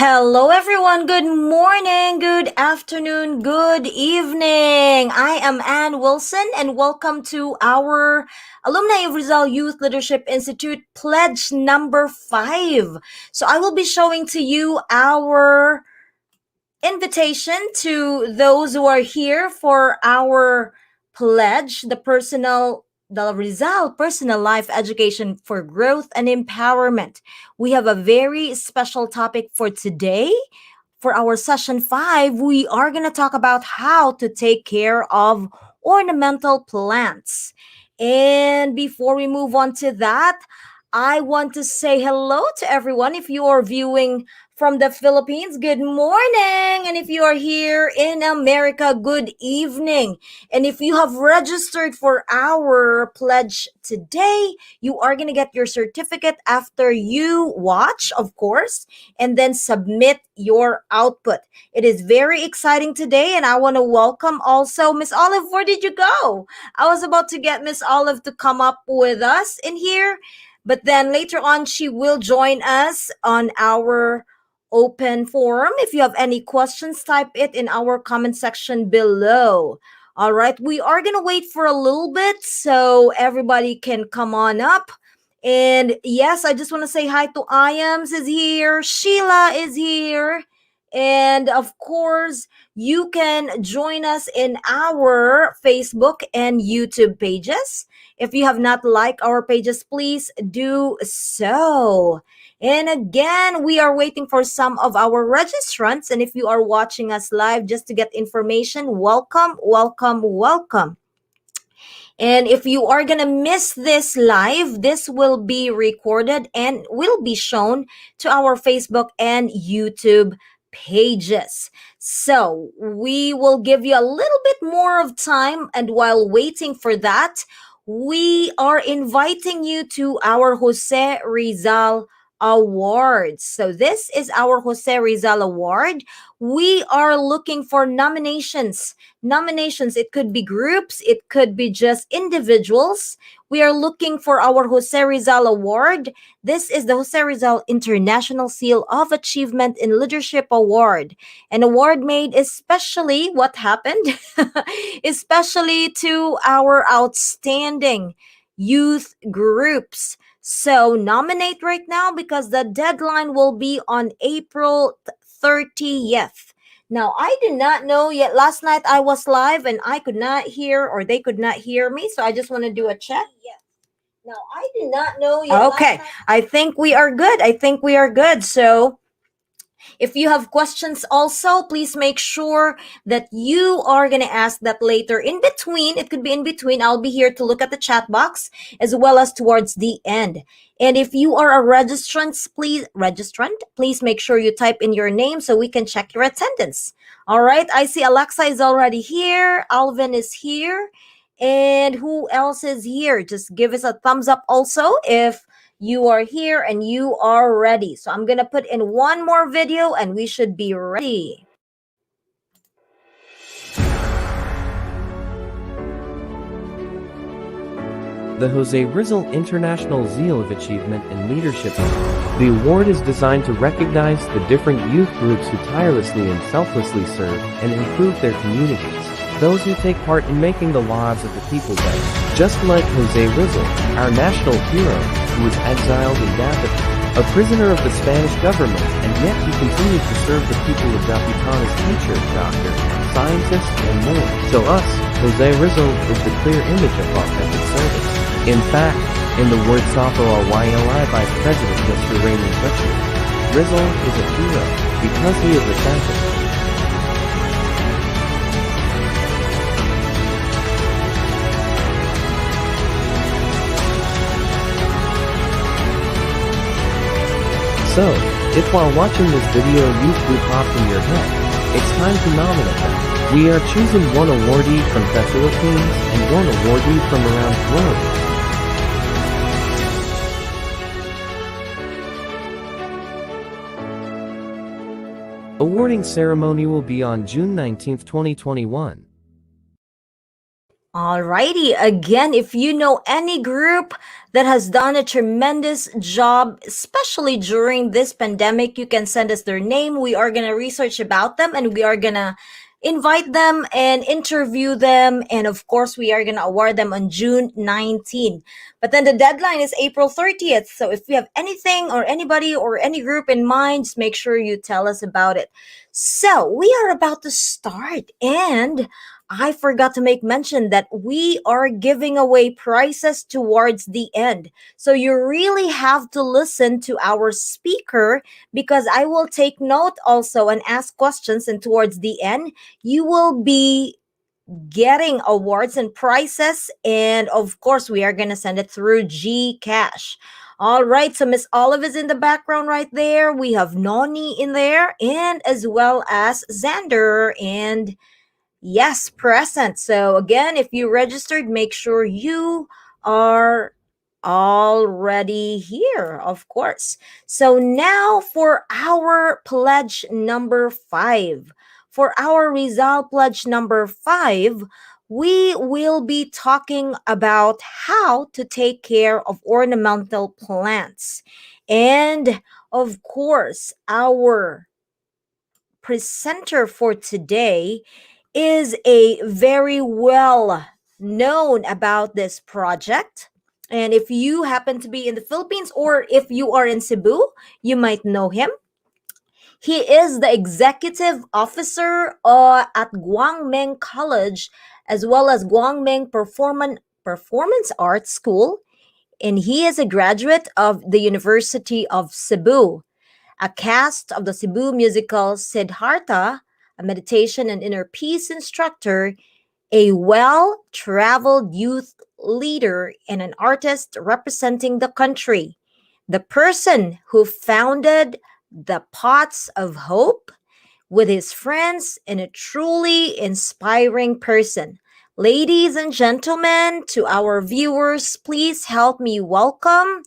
Hello, everyone. Good morning, good afternoon, good evening. I am Ann Wilson, and welcome to our Alumni of Rizal Youth Leadership Institute Pledge number 5. So, I will be showing to you our invitation to those who are here for our pledge, the Rizal Personal Life Education for Growth and Empowerment. We have a very special topic for today. For our session 5, we are going to talk about how to take care of ornamental plants. And before we move on to that, I want to say hello to everyone. If you are viewing from the Philippines, good morning. And if you are here in America, good evening. And if you have registered for our pledge today, you are going to get your certificate after you watch, of course, and then submit your output. It is very exciting today, and I want to welcome also Miss Olive. Where did you go? I was about to get Miss Olive to come up with us in here, but then later on, she will join us on our open forum. If you have any questions, type it in our comment section below. All right, we are going to wait for a little bit so everybody can come on up. And yes, I just want to say hi to Iams is here, Sheila is here, and of course, you can join us in our Facebook and YouTube pages. If you have not liked our pages, please do so. And again, we are waiting for some of our registrants. And if you are watching us live just to get information, welcome, welcome, welcome. And if you are going to miss this live, this will be recorded and will be shown to our Facebook and YouTube pages. So we will give you a little bit more of time. And while waiting for that, we are inviting you to our Jose Rizal Awards. So this is our Jose Rizal Award. We are looking for nominations. It could be groups, it could be just individuals. We are looking for our Jose Rizal Award. This is the Jose Rizal International Seal of Achievement in Leadership Award, an award made especially what happened especially to our outstanding youth groups. So nominate right now because the deadline will be on April 30th. Now, I did not know yet. Last night I was live and I could not hear, or they could not hear me. So I just want to do a check. Now, I did not know yet. Okay. I think we are good. So if you have questions also, please make sure that you are going to ask that later. In between, it could be in between. I'll be here to look at the chat box as well as towards the end. And if you are a registrant, please make sure you type in your name so we can check your attendance. All right. I see Alexa is already here. Alvin is here. And who else is here? Just give us a thumbs up also if you are here and you are ready. So I'm going to put in one more video and we should be ready. The Jose Rizal International Seal of Achievement in Leadership. The award is designed to recognize the different youth groups who tirelessly and selflessly serve and improve their communities. Those who take part in making the lives of the people better. Just like Jose Rizal, our national hero, who was exiled indefinitely, a prisoner of the Spanish government, and yet he continued to serve the people of Dapitan as teacher, doctor, scientist, and more. So us, Jose Rizal, is the clear image of authentic service. In fact, in the words Sapo Alayacyac by President Mr. Raymond Butcher, Rizal is a hero because he is authentic. So, if while watching this video youth group popped in your head, it's time to nominate them. We are choosing one awardee from the Philippines and one awardee from around the globe. Awarding ceremony will be on June 19, 2021. Alrighty. Again, if you know any group that has done a tremendous job, especially during this pandemic, you can send us their name. We are going to research about them and we are going to invite them and interview them. And of course, we are going to award them on June 19th. But then the deadline is April 30th. So if you have anything or anybody or any group in mind, just make sure you tell us about it. So we are about to start, and I forgot to make mention that we are giving away prizes towards the end. So you really have to listen to our speaker because I will take note also and ask questions, and towards the end you will be getting awards and prizes, and of course we are going to send it through Gcash. All right, so Miss Olive is in the background right there. We have Noni in there, and as well as Xander and yes, present. So again, if you registered, make sure you are already here, of course. So now for our pledge number 5. For our Rizal pledge number 5, we will be talking about how to take care of ornamental plants. And of course, our presenter for today is a very well known about this project. And if you happen to be in the Philippines or if you are in Cebu, you might know him. He is the executive officer at Guangmeng College as well as Guangmeng Performance Arts School, and he is a graduate of the University of Cebu, a cast of the Cebu musical Siddhartha, a meditation and inner peace instructor, a well traveled youth leader, and an artist representing the country. The person who founded the Pots of Hope with his friends, and a truly inspiring person. Ladies and gentlemen, to our viewers, please help me welcome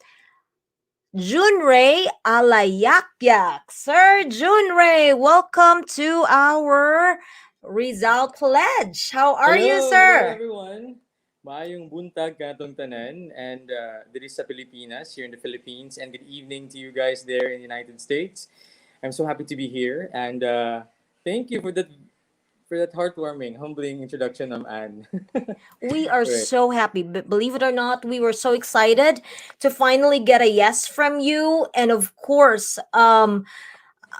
Junrey Alayacyac. Sir Junrey, welcome to our Rizal Pledge. How are you, Hello sir? everyone. Maayong buntag kanatong tanan and diri sa Pilipinas, here in the Philippines, and good evening to you guys there in the United States. I'm so happy to be here and thank you for that heartwarming, humbling introduction, Anne. We are Right. so happy. Believe it or not, we were so excited to finally get a yes from you. And of course,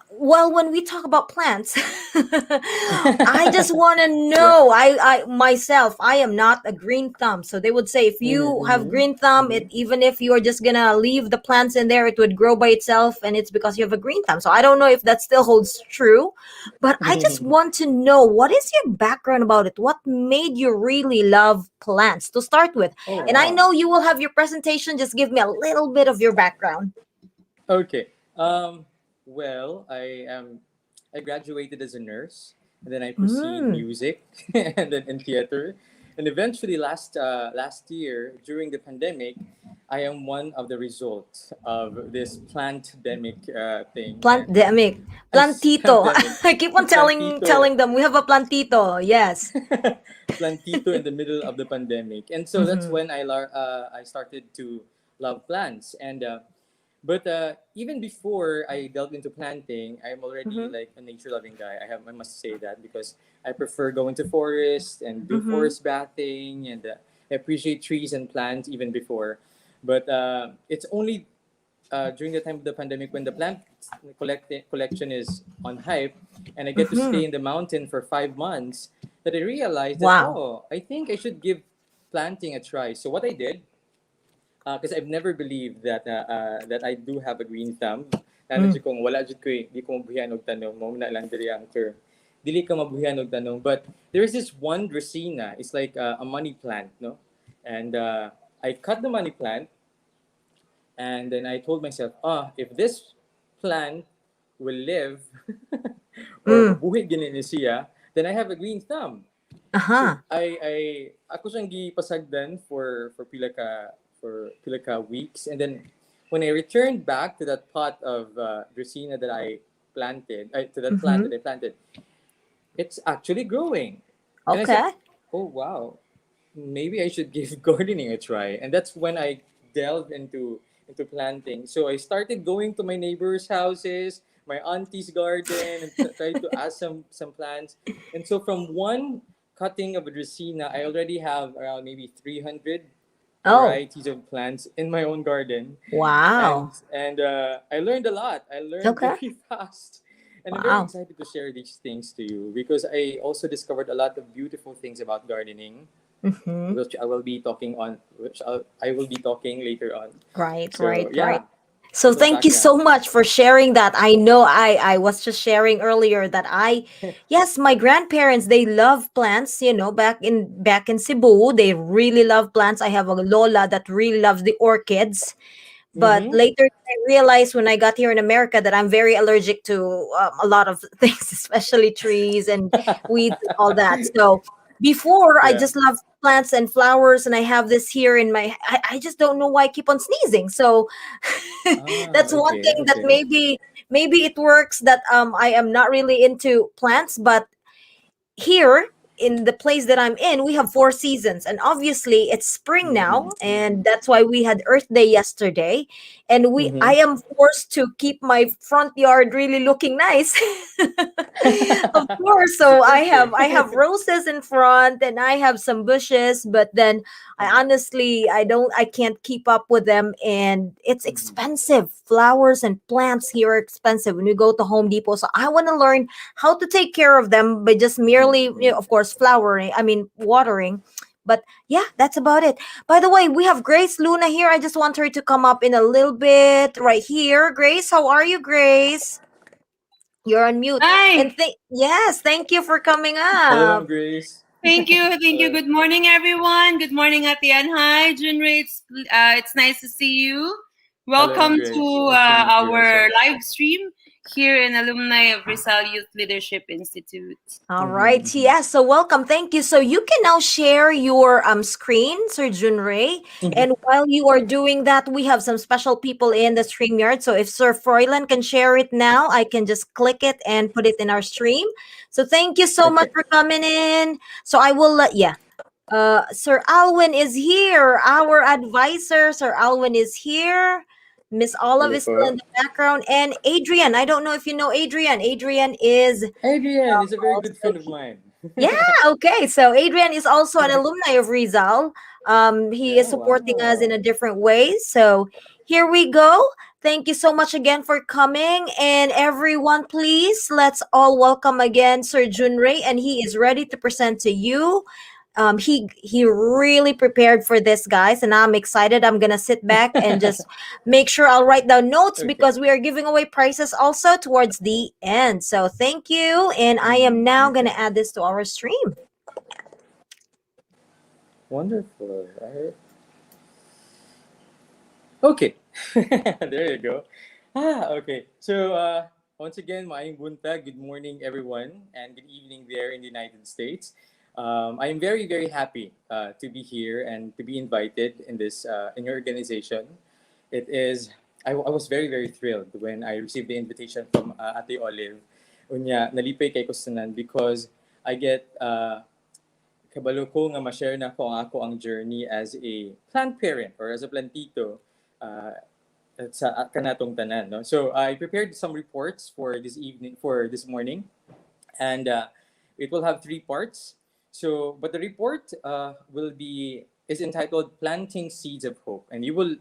well, when we talk about plants, I just want to Yeah. know. I myself, I am not a green thumb. So they would say if you have Mm-hmm. green thumb, it Mm-hmm. even if you are just gonna leave the plants in there, it would grow by itself, and it's because you have a green thumb. So I don't know if that still holds true, but I just want to know what is your background about it. What made you really love plants to start with? Oh And I wow. know you will have your presentation. Just give me a little bit of your background. Okay. Well, I graduated as a nurse, and then I pursued Mm. music, and then in theater, and eventually last year during the pandemic, I am one of the results of this pandemic thing, and Plantdemic. Plantito. pandemic, I keep on plantito, telling them we have a plantito. Yes. plantito in the middle of the pandemic, and so that's Mm-hmm. when I started to love plants and. But even before I delved into planting, I'm already Mm-hmm. like a nature loving guy. I must say that because I prefer going to forest and do Mm-hmm. forest bathing and I appreciate trees and plants even before. But it's only during the time of the pandemic when the collection is on hype and I get to Mm-hmm. stay in the mountain for 5 months that I realized that, Wow. oh, I think I should give planting a try. So what I did, because I've never believed that I do have a green thumb. Lalo Mm. jud kung wala jud ko di ko mabuhian og tanong mo na lang diri ang term. Dili ka mabuhian og tanong, but there is this one Dracaena. It's like a money plant, no? And I cut the money plant and then I told myself, if this plant will live or Mm. mabuhi gini ni siya, then I have a green thumb. So Uh-huh. I ako siyang gipasagdan for pila ka weeks, and then when I returned back to that pot of Dracaena that I planted, to that plant Mm-hmm. that I planted, it's actually growing, and I said, Okay. "Oh wow, maybe I should give gardening a try. And that's when I delved into planting. So I started going to my neighbors' houses, my auntie's garden, and tried to ask some plants. And so from one cutting of a Dracaena, I already have around maybe 300 Oh, varieties of plants in my own garden, wow. and I learned a lot. I learned Okay. very fast, and I'm very Wow. excited to share these things to you because I also discovered a lot of beautiful things about gardening, Mm-hmm. which I will be talking later on. Right, So right, right. yeah, So that's my thank you so background. much for sharing that. I know I was just sharing earlier that yes, my grandparents, they love plants, back in Cebu, they really love plants. I have a lola that really loves the orchids. But Mm-hmm. later I realized when I got here in America that I'm very allergic to a lot of things, especially trees and weeds and all that. So before I Yeah. just love plants and flowers, and I have this here in I just don't know why I keep on sneezing. So Ah, that's one okay, thing that okay. maybe it works that I am not really into plants, but here in the place that I'm in, we have four seasons, and obviously it's spring now, Mm-hmm. and that's why we had Earth Day yesterday, and I Mm-hmm. am forced to keep my front yard really looking nice. Of course, It's a so I have filter. I have roses in front, and I have some bushes, but then Uh-huh. I can't keep up with them, and it's Mm-hmm. expensive. Flowers and plants here are expensive when you go to Home Depot. So I want to learn how to take care of them by just merely, Mm-hmm. of course, flowering, I mean, watering. But yeah, that's about it. By the way, we have Grace Luna here. I just want her to come up in a little bit right here. Grace, how are you, Grace? You're on mute. Hi. And yes, thank you for coming Hello, Ma'am up. Grace. Thank you. Thank you. Hello. Good morning, everyone. Good morning, Atian. Hi, Junrey. It's nice to see you. Hello, Ma'am Welcome to Grace. Nice to meet you as our well. live stream here in alumni of Rizal Youth Leadership Institute. All right. Mm-hmm. Yes. So welcome. Thank you. So you can now share your screen, Sir Junrei. Mm-hmm. And while you are doing that, we have some special people in the StreamYard. So if Sir Froylan can share it now, I can just click it and put it in our stream. So thank you so much Okay. for coming in. So I will let yeah. Sir Alwyn is here. Our advisor, Sir Alwyn is here. Miss Olive Hello is still po. in the background. And Adrian, I don't know if you know Adrian. Adrian is Adrian is a very good also friend of mine. yeah, okay. So Adrian is also an alumni of Rizal. He is Yeah, supporting us in wow. a different way. So here we go. Thank you so much again for coming. And everyone, please, let's all welcome again Sir Junrei. And he is ready to present to you. He really prepared for this, guys, and I'm excited. I'm gonna sit back and just make sure I'll write down notes Okay. because we are giving away prizes also towards the end. So thank you, and I am now gonna Okay. add this to our stream. Wonderful. Right. Okay. There you go. Okay. So, once again, maayong buntag. Good morning, everyone, and good evening there in the United States. I am very, very happy to be here and to be invited in this in your organization. It is. I was very, very thrilled when I received the invitation from Ate Olive. Unya, nalipay kay Kustanan because I get kabalo ko nga ma-share na ko ang journey as a plant parent or as a plantito uh, sa kanatong tanan. No? So I prepared some reports for this morning, and it will have three parts. So, but the report is entitled "Planting Seeds of Hope," and you will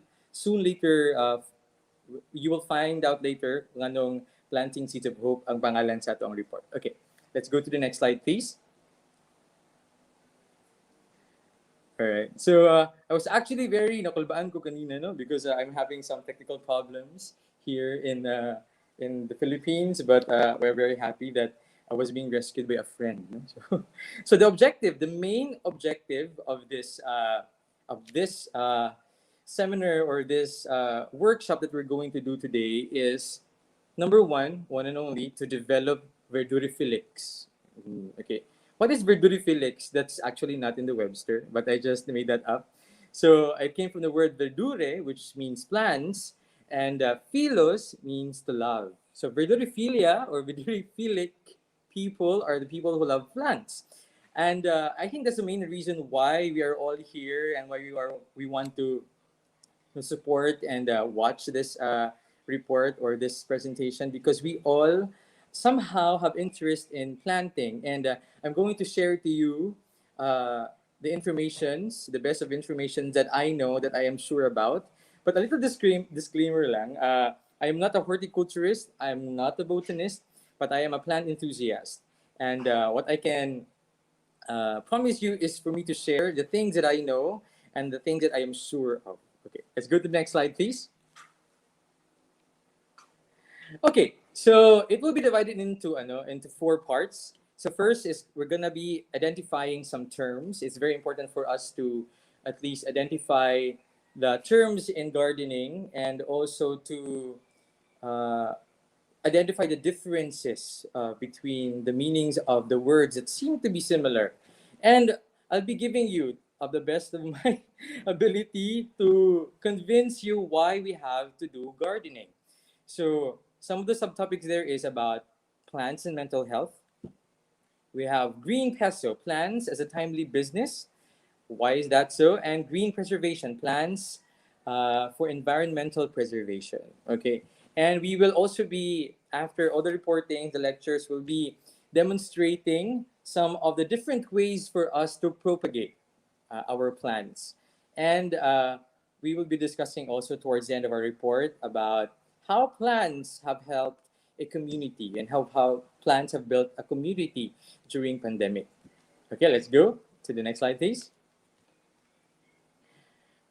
find out later nganong "Planting Seeds of Hope" ang pangalan sa atong report. Okay, let's go to the next slide, please. All right. So I was actually very nakulbaan ko kanina, no, because I'm having some technical problems here in the Philippines, but we're very happy that I was being rescued by a friend. No? So the main objective of this seminar or this workshop that we're going to do today is number one and only, to develop verdurifilix. Okay. What is verdurifilix? That's actually not in the Webster, but I just made that up. So it came from the word verdure, which means plants, and philos means to love. So verduriphilia or verdurifilic people are the people who love plants. And I think that's the main reason why we are all here and why we want to support and watch this report or this presentation, because we all somehow have interest in planting. And I'm going to share to you uh, the informations, the best of information that I know, that I am sure about. But a little disclaimer lang. I am not a horticulturist. I'm not a botanist, but I am a plant enthusiast. And what I can promise you is for me to share the things that I know and the things that I am sure of. Okay, let's go to the next slide, please. Okay, so it will be divided into four parts. So first is we're gonna be identifying some terms. It's very important for us to at least identify the terms in gardening, and also to uh, identify the differences between the meanings of the words that seem to be similar. And I'll be giving you of the best of my ability to convince you why we have to do gardening. So some of the subtopics there is about plants and mental health. We have green peso, plants as a timely business. Why is that so? And green preservation, plans for environmental preservation. Okay. And we will also be, after all the reporting, the lectures will be demonstrating some of the different ways for us to propagate our plants. And we will be discussing also towards the end of our report about how plants have helped a community, and how plants have built a community during pandemic. Okay, let's go to the next slide, please.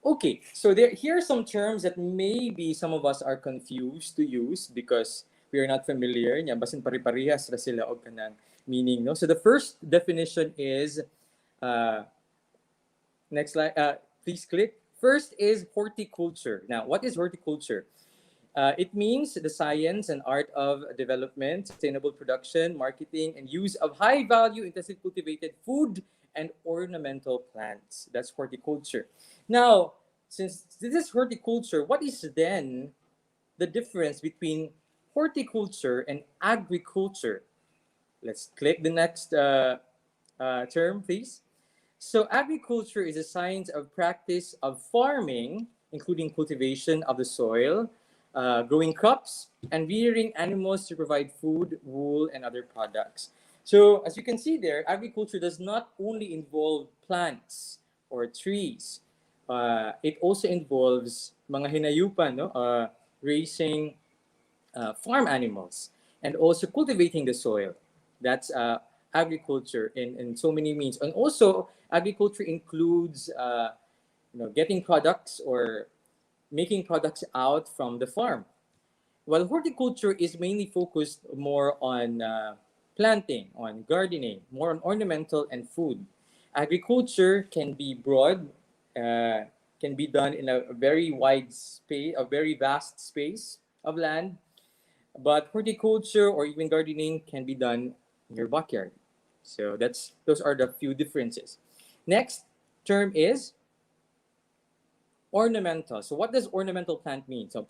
Okay, so here are some terms that maybe some of us are confused to use because we are not familiar. Nya basin pari-parihas ra sila og kanang meaning, no? So the first definition is uh, next slide. Please click. First is horticulture. Now, what is horticulture? It means the science and art of development, sustainable production, marketing, and use of high value, intensively cultivated food and ornamental plants. That's horticulture. Now, since this is horticulture, what is then the difference between horticulture and agriculture? Let's click the next term, please. So, agriculture is a science of practice of farming, including cultivation of the soil, growing crops, and rearing animals to provide food, wool, and other products. So, as you can see there, agriculture does not only involve plants or trees. It also involves mga hinayupan, no? Raising farm animals, and also cultivating the soil. That's agriculture in so many means. And also, agriculture includes getting products or making products out from the farm. While horticulture is mainly focused more on planting, on gardening, more on ornamental and food. Agriculture can be broad, can be done in a very wide space, a very vast space of land, but horticulture or even gardening can be done in your backyard. So those are the few differences. Next term is ornamental. So what does ornamental plant mean? So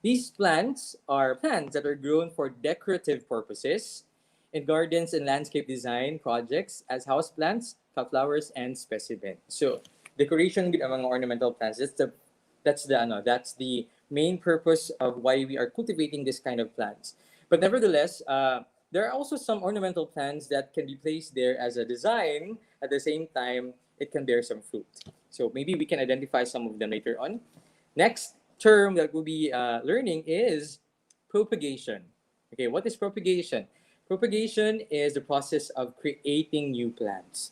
these plants are plants that are grown for decorative purposes in gardens and landscape design projects as houseplants, flowers, and specimen. So decoration with among ornamental plants. That's the main purpose of why we are cultivating this kind of plants. But nevertheless, there are also some ornamental plants that can be placed there as a design. At the same time, it can bear some fruit. So maybe we can identify some of them later on. Next term that we'll be learning is propagation. Okay, what is propagation? Propagation is the process of creating new plants,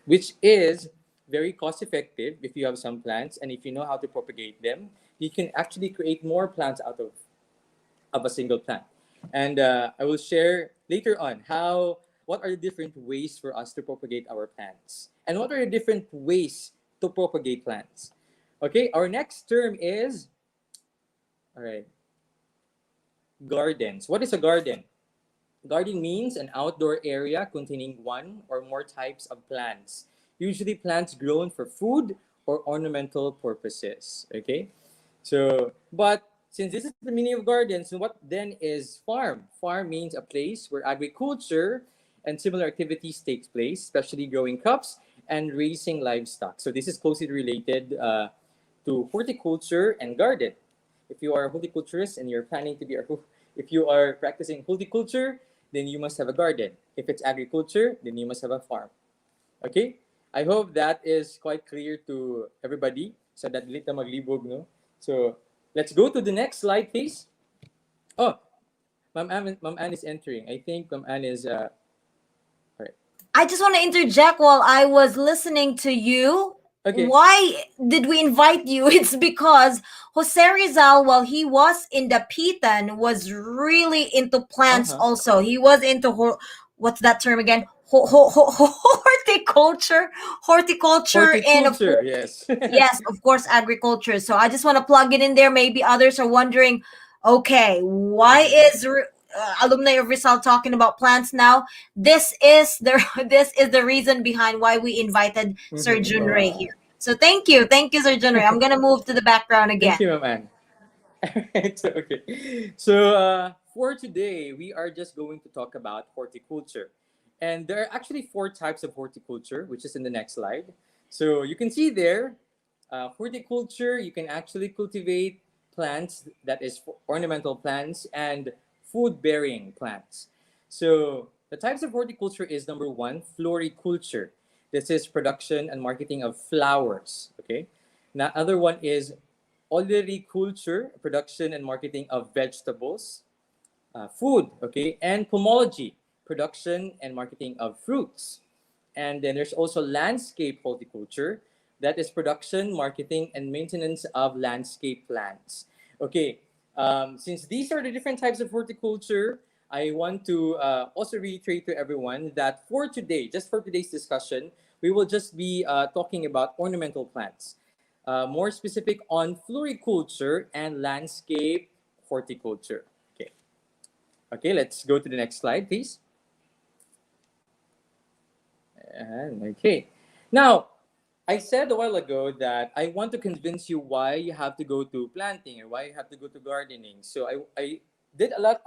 which is very cost effective if you have some plants, and if you know how to propagate them, you can actually create more plants out of a single plant. And I will share later on what are the different ways for us to propagate our plants, and what are the different ways to propagate plants. Okay, our next term is, all right, gardens. What is a garden? Garden means an outdoor area containing one or more types of plants, usually plants grown for food or ornamental purposes. Okay, so but since this is the meaning of gardens, what then is farm? Farm means a place where agriculture and similar activities takes place, especially growing crops and raising livestock. So this is closely related to horticulture and garden. If you are a horticulturist and you're planning to be a, if you are practicing horticulture, then you must have a garden. If it's agriculture, then you must have a farm. Okay? I hope that is quite clear to everybody. So that dili ta maglibog, no? So let's go to the next slide, please. Oh, Ma'am Ann is entering. I think Ma'am Ann is all right. I just want to interject while I was listening to you. Okay. Why did we invite you? It's because Jose Rizal, while he was in the Pitan, was really into plants Uh-huh. also. He was into, what's that term again? Horticulture. Horticulture, and of Horticulture, course, yes. yes, of course, agriculture. So I just want to plug it in there. Maybe others are wondering, okay, why is alumni of Rizal talking about plants now? This is the this is the reason behind why we invited Sir Junrey Wow. here. So thank you, Sir Junrey. I'm gonna move to the background Thank again. you, Ma'am Ann. Alright, so, okay. So for today, we are just going to talk about horticulture. And there are actually four types of horticulture, which is in the next slide. So you can see there, horticulture, you can actually cultivate plants that is ornamental plants and food-bearing plants. So the types of horticulture is number one, floriculture. This is production and marketing of flowers. Okay. Now, other one is olericulture, production and marketing of vegetables, food, okay, and pomology, production and marketing of fruits. And then there's also landscape horticulture, that is production, marketing, and maintenance of landscape plants. Okay, since these are the different types of horticulture, I want to also reiterate to everyone that for today, just for today's discussion, we will just be talking about ornamental plants, more specific on floriculture and landscape horticulture. Okay. Okay, let's go to the next slide, please. And okay. Now, I said a while ago that I want to convince you why you have to go to planting or why you have to go to gardening. So I did a lot,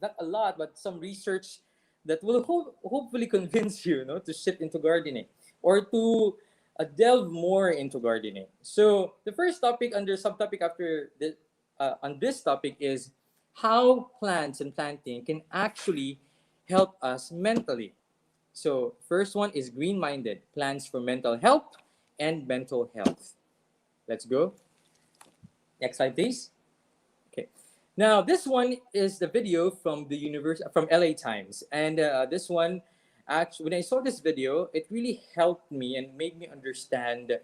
not a lot, but some research that will hopefully convince you, to shift into gardening or to delve more into gardening. So the first topic under subtopic after the, on this topic is how plants and planting can actually help us mentally. So first one is green-minded, plans for mental health and mental health. Let's go. Next slide, please. Okay. Now this one is the video from the from LA Times, and this one, actually, when I saw this video, it really helped me and made me understand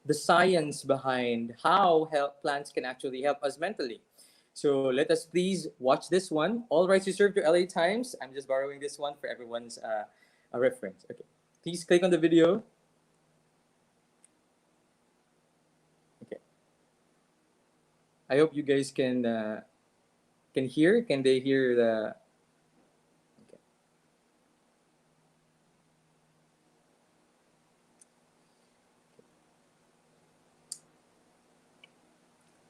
the science behind how plants can actually help us mentally. So let us please watch this one. All rights reserved to LA Times. I'm just borrowing this one for everyone's a reference. Okay. Please click on the video. Okay. I hope you guys can hear. Can they hear the? Okay.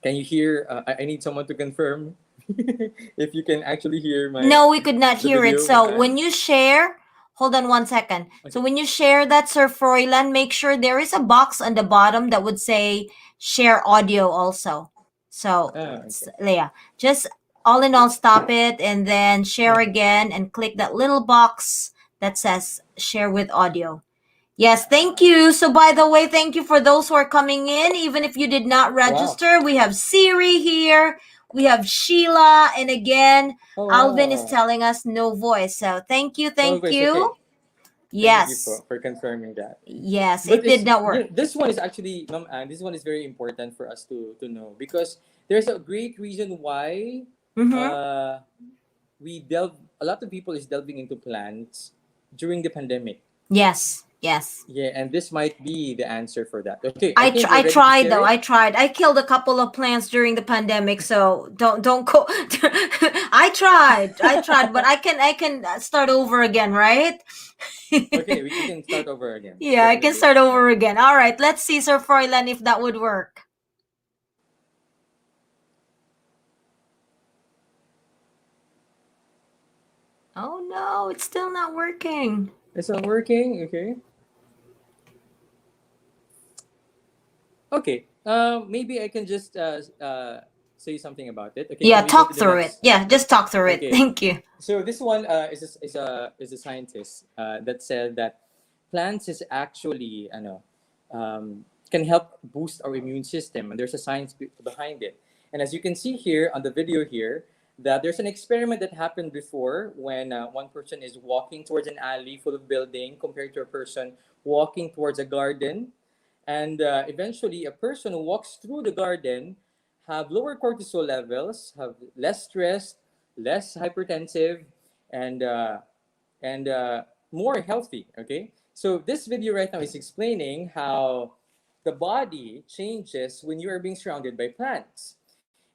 Can you hear? I need someone to confirm if you can actually hear No, we could not the hear it. video, So Ma'am when Ann. you share, hold on 1 second. So Okay. when you share that, Sir Froilan, make sure there is a box on the bottom that would say share audio also. So, Okay. Leah, just all in all, stop it and then share Mhm. again and click that little box that says share with audio. Yes, thank you. So, by the way, thank you for those who are coming in. Even if you did not Wow. register, we have Siri here, we have Sheila, and again, Oh Alvin is wow. telling us no voice. So, thank you, No thank voice. Okay. you. Thank you Yes, for confirming that. yes, But it did it's, not work. this one is actually, Ma'am Ann, this one is very important for us to know because there's a great reason why Mm-hmm. uh, we delve. A lot of people is delving into plants during the pandemic. Yes, yes. Yeah, and this might be the answer for that. Okay, I think we're I ready to tried share though. it. I tried. I killed a couple of plants during the pandemic, so don't go. I tried, but I can start over again, right? Okay, we can start over again. Yeah, I can Definitely. start over again. All right, let's see, Sir Froilan, if that would work. Oh no, it's still not working. It's not working. Okay. Okay. Maybe I can just say something about it. Okay. Yeah, Can we go to talk the through it. next? Yeah, just talk through it. Okay. Thank you. So this one is a scientist that said that plants is actually can help boost our immune system, and there's a science behind it. And as you can see here on the video here, that there's an experiment that happened before when one person is walking towards an alley full of building compared to a person walking towards a garden, and eventually a person who walks through the garden have lower cortisol levels, have less stress, less hypertensive, and more healthy. Okay, so this video right now is explaining how the body changes when you are being surrounded by plants.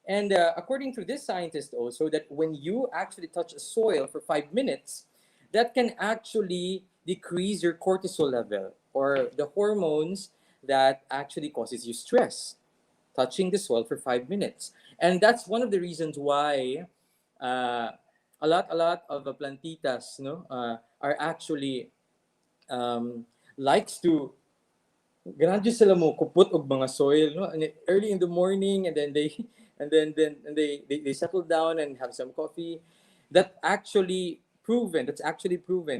And according to this scientist also, that when you actually touch a soil for 5 minutes, that can actually decrease your cortisol level or the hormones that actually causes you stress, touching the soil for 5 minutes. And that's one of the reasons why uh, a lot of plantitas are actually likes to Granadyo sila mo kupot og mga soil no and early in the morning, and then they and they settle down and have some coffee. That's actually proven.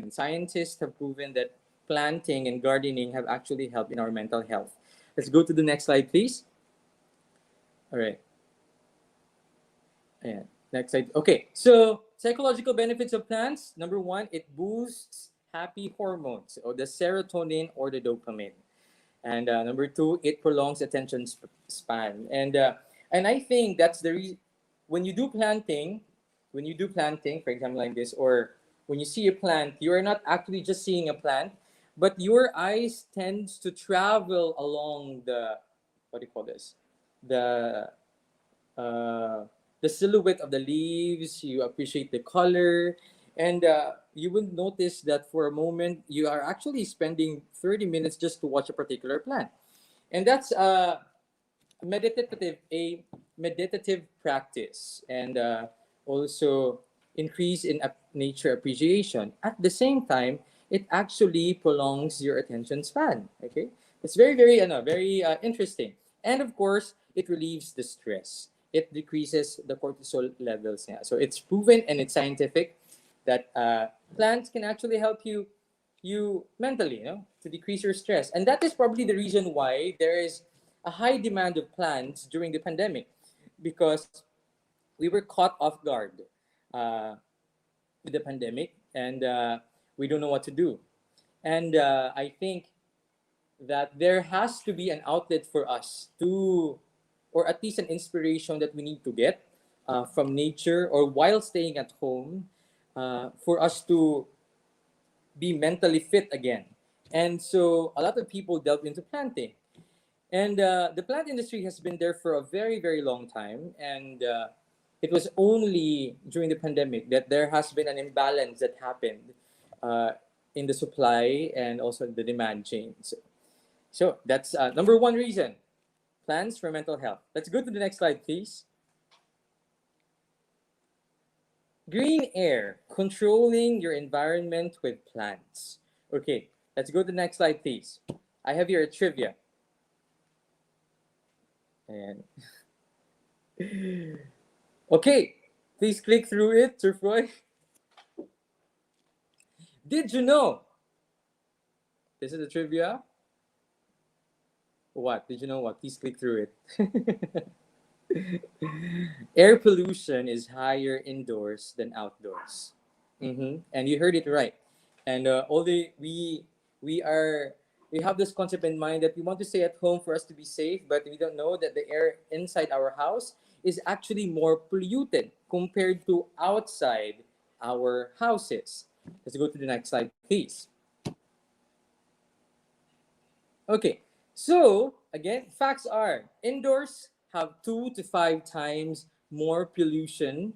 Scientists have proven that planting and gardening have actually helped in our mental health. Let's go to the next slide, please. All right. Ayan. Next slide. Okay, so psychological benefits of plants. Number one, it boosts happy hormones, or the serotonin or the dopamine. And number two, it prolongs attention span. And I think that's the reason when you do planting, for example, like this, or when you see a plant, you are not actually just seeing a plant, but your eyes tends to travel along the what do you call this, the uh, the silhouette of the leaves. You appreciate the color, and you will notice that for a moment you are actually spending 30 minutes just to watch a particular plant, and that's a meditative practice, and also increase in nature appreciation. At the same time, it actually prolongs your attention span. Okay, it's very very very interesting, and of course, it relieves the stress. It decreases the cortisol levels. Yeah. So it's proven and it's scientific that plants can actually help you mentally, to decrease your stress. And that is probably the reason why there is a high demand of plants during the pandemic, because we were caught off guard uh, with the pandemic, and we don't know what to do. And I think that there has to be an outlet for us to, or at least an inspiration that we need to get from nature or while staying at home, for us to be mentally fit again. And so a lot of people delve into planting. And the plant industry has been there for a very, very long time. And it was only during the pandemic that there has been an imbalance that happened uh, in the supply and also the demand chains. So that's number one reason, plants for mental health. Let's go to the next slide, please. Green air, controlling your environment with plants. Okay, let's go to the next slide, please. I have here a trivia. And okay, please click through it, Sir Froy. Did you know? This is the trivia. What? Did you know what? Please click through it. Air pollution is higher indoors than outdoors. And you heard it right. And we have this concept in mind that we want to stay at home for us to be safe, but we don't know that the air inside our house is actually more polluted compared to outside our houses. Let's go to the next slide, please. Okay, so again, facts are indoors have 2 to 5 times more pollution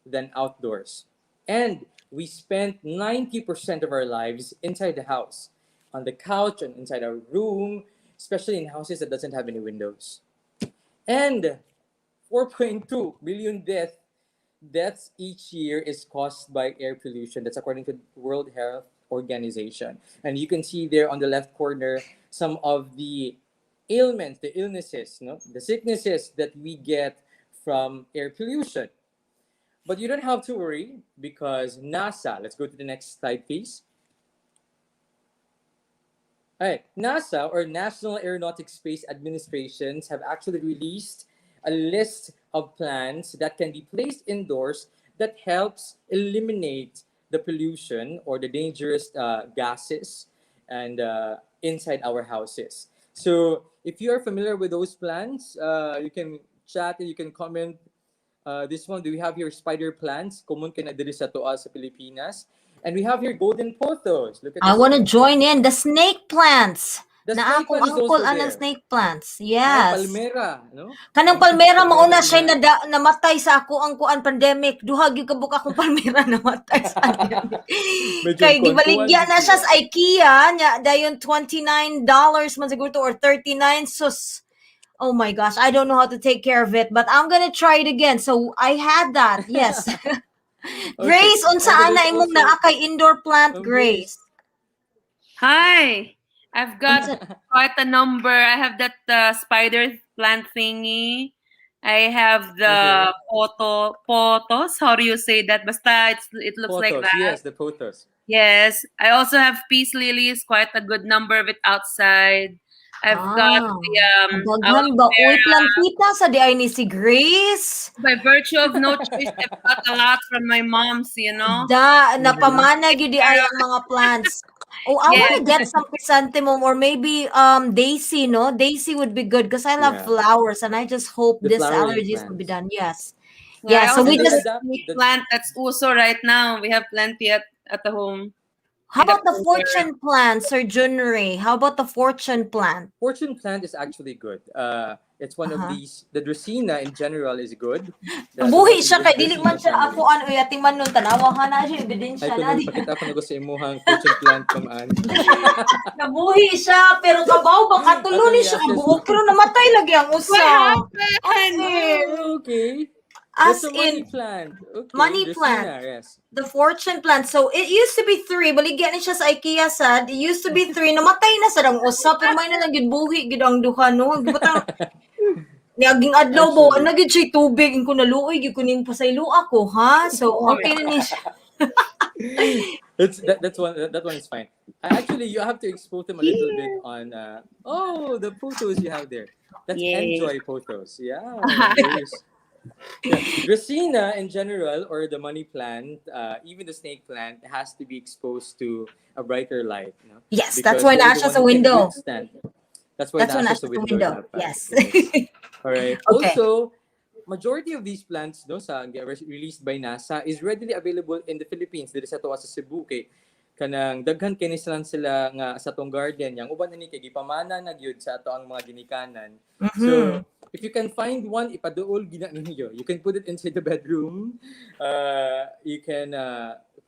than outdoors. And we spend 90% of our lives inside the house, on the couch and inside our room, especially in houses that doesn't have any windows. And 4.2 billion deaths deaths each year is caused by air pollution. That's according to World Health Organization. And you can see there on the left corner some of the ailments, the illnesses, no, the sicknesses that we get from air pollution. But you don't have to worry because NASA, let's go to the next slide, please. All right, NASA or National Aeronautic Space Administrations have actually released a list of plants that can be placed indoors that helps eliminate the pollution or the dangerous gases and inside our houses. So if you are familiar with those plants, you can chat and you can comment. This one, do we have here spider plants? Common ka na diri sa toa sa Pilipinas. And we have here golden pothos. Look at I this want to one. join in the snake plants. The Na snake akong plant is uncle also anang there. snake plants. Ay, Yes. palmera, no? Kanang Ang palmera palmera mauna din siya ha. namatay sa ako ang kuan pandemic. Duha gyud kabuk akong palmera namatay sa pandemic. Medyo Kay kuwan gibaligya din na siya siya. sa IKEA nya dayon $29 man siguro to or 39 sus. Oh my gosh, I don't know how to take care of it, but I'm gonna try it again. So I had that. Yes. Okay. Grace, unsa And then ana there's imong also naa kay indoor plant, Grace. Grace? Hi. I've got Unsa quite a number. I have that spider plant thingy. I have Okay. the potos. How do you say that? Basta it looks like Pothos. that. Yes, the pothos. Yes. I also have peace lilies. Quite a good number of it outside. I've got Ah, the kadaghan aloe ba? Uy, vera. plantita sa di ay ni si Grace. By virtue of no choice, I've got a lot from my mom's. You know. Mhm. Napamana gyud di ay ang mga plants. Oh, I Yes. want to get some chrysanthemum or maybe daisy, no? Daisy would be good because I love Yeah. flowers and I just hope The this flowering allergies will be plants. done. Yes. Yeah, I Yeah, so also And we the have a just adapt snake the plant that's also right now. We have plenty at the home how in the about the cooler. fortune plant, Sir Junrey? How about the fortune plant? fortune plant is actually good. It's one of Uh-huh. these. The Dracaena in general is good. The Buhi one in siya the kay dili man Dracaena siya ako family. ano atiman nun tanawa ka na siya Ay ebidensya na kuno di. pakita ko na ko sa imuhang fortune plant kamaan. Nabuhi siya pero kabaw ba katulo Atong ni siya ang i-assess. buhok pero namatay lagi ang What usa. As happened? in, Oh, okay. That's as a money in plant. Okay, money plant. Dracaena, yes. The fortune plant. So it used to be three. Baligyan ni siya sa IKEA sad. It used to be three. Namatay na sa dang usa pero may na lang gid buhi gid ang duha no. Gibutang niaging adlaw ba Actually, na gid siya tubig in ko naluoy gid ko ning pasaylo ako ha. So Oh my okay na ni siya. that one is fine. Actually, you have to expose them a little bit on. Oh, the photos you have there. That's Yay. enjoy photos. Yeah, Grace. Yeah, Dracaena in general, or the money plant, even the snake plant, has to be exposed to a brighter light, you know, Yes, that's because why they're naa the siya one sa who can window. withstand. That's why That's why naa nasa sa siya sa window window. dapat. Yes. Yes. All right. Okay. Also, majority of these plants, no, released by NASA is readily available in the Philippines. Dito sa tuwa sa Cebu kay kanang daghan kini sila nga sa tong garden yang uban ani kay gipamana na gyud sa ato ang mga ginikanan. Mhm. So, if you can find one ipaduol gina ninyo, you can put it inside the bedroom. You can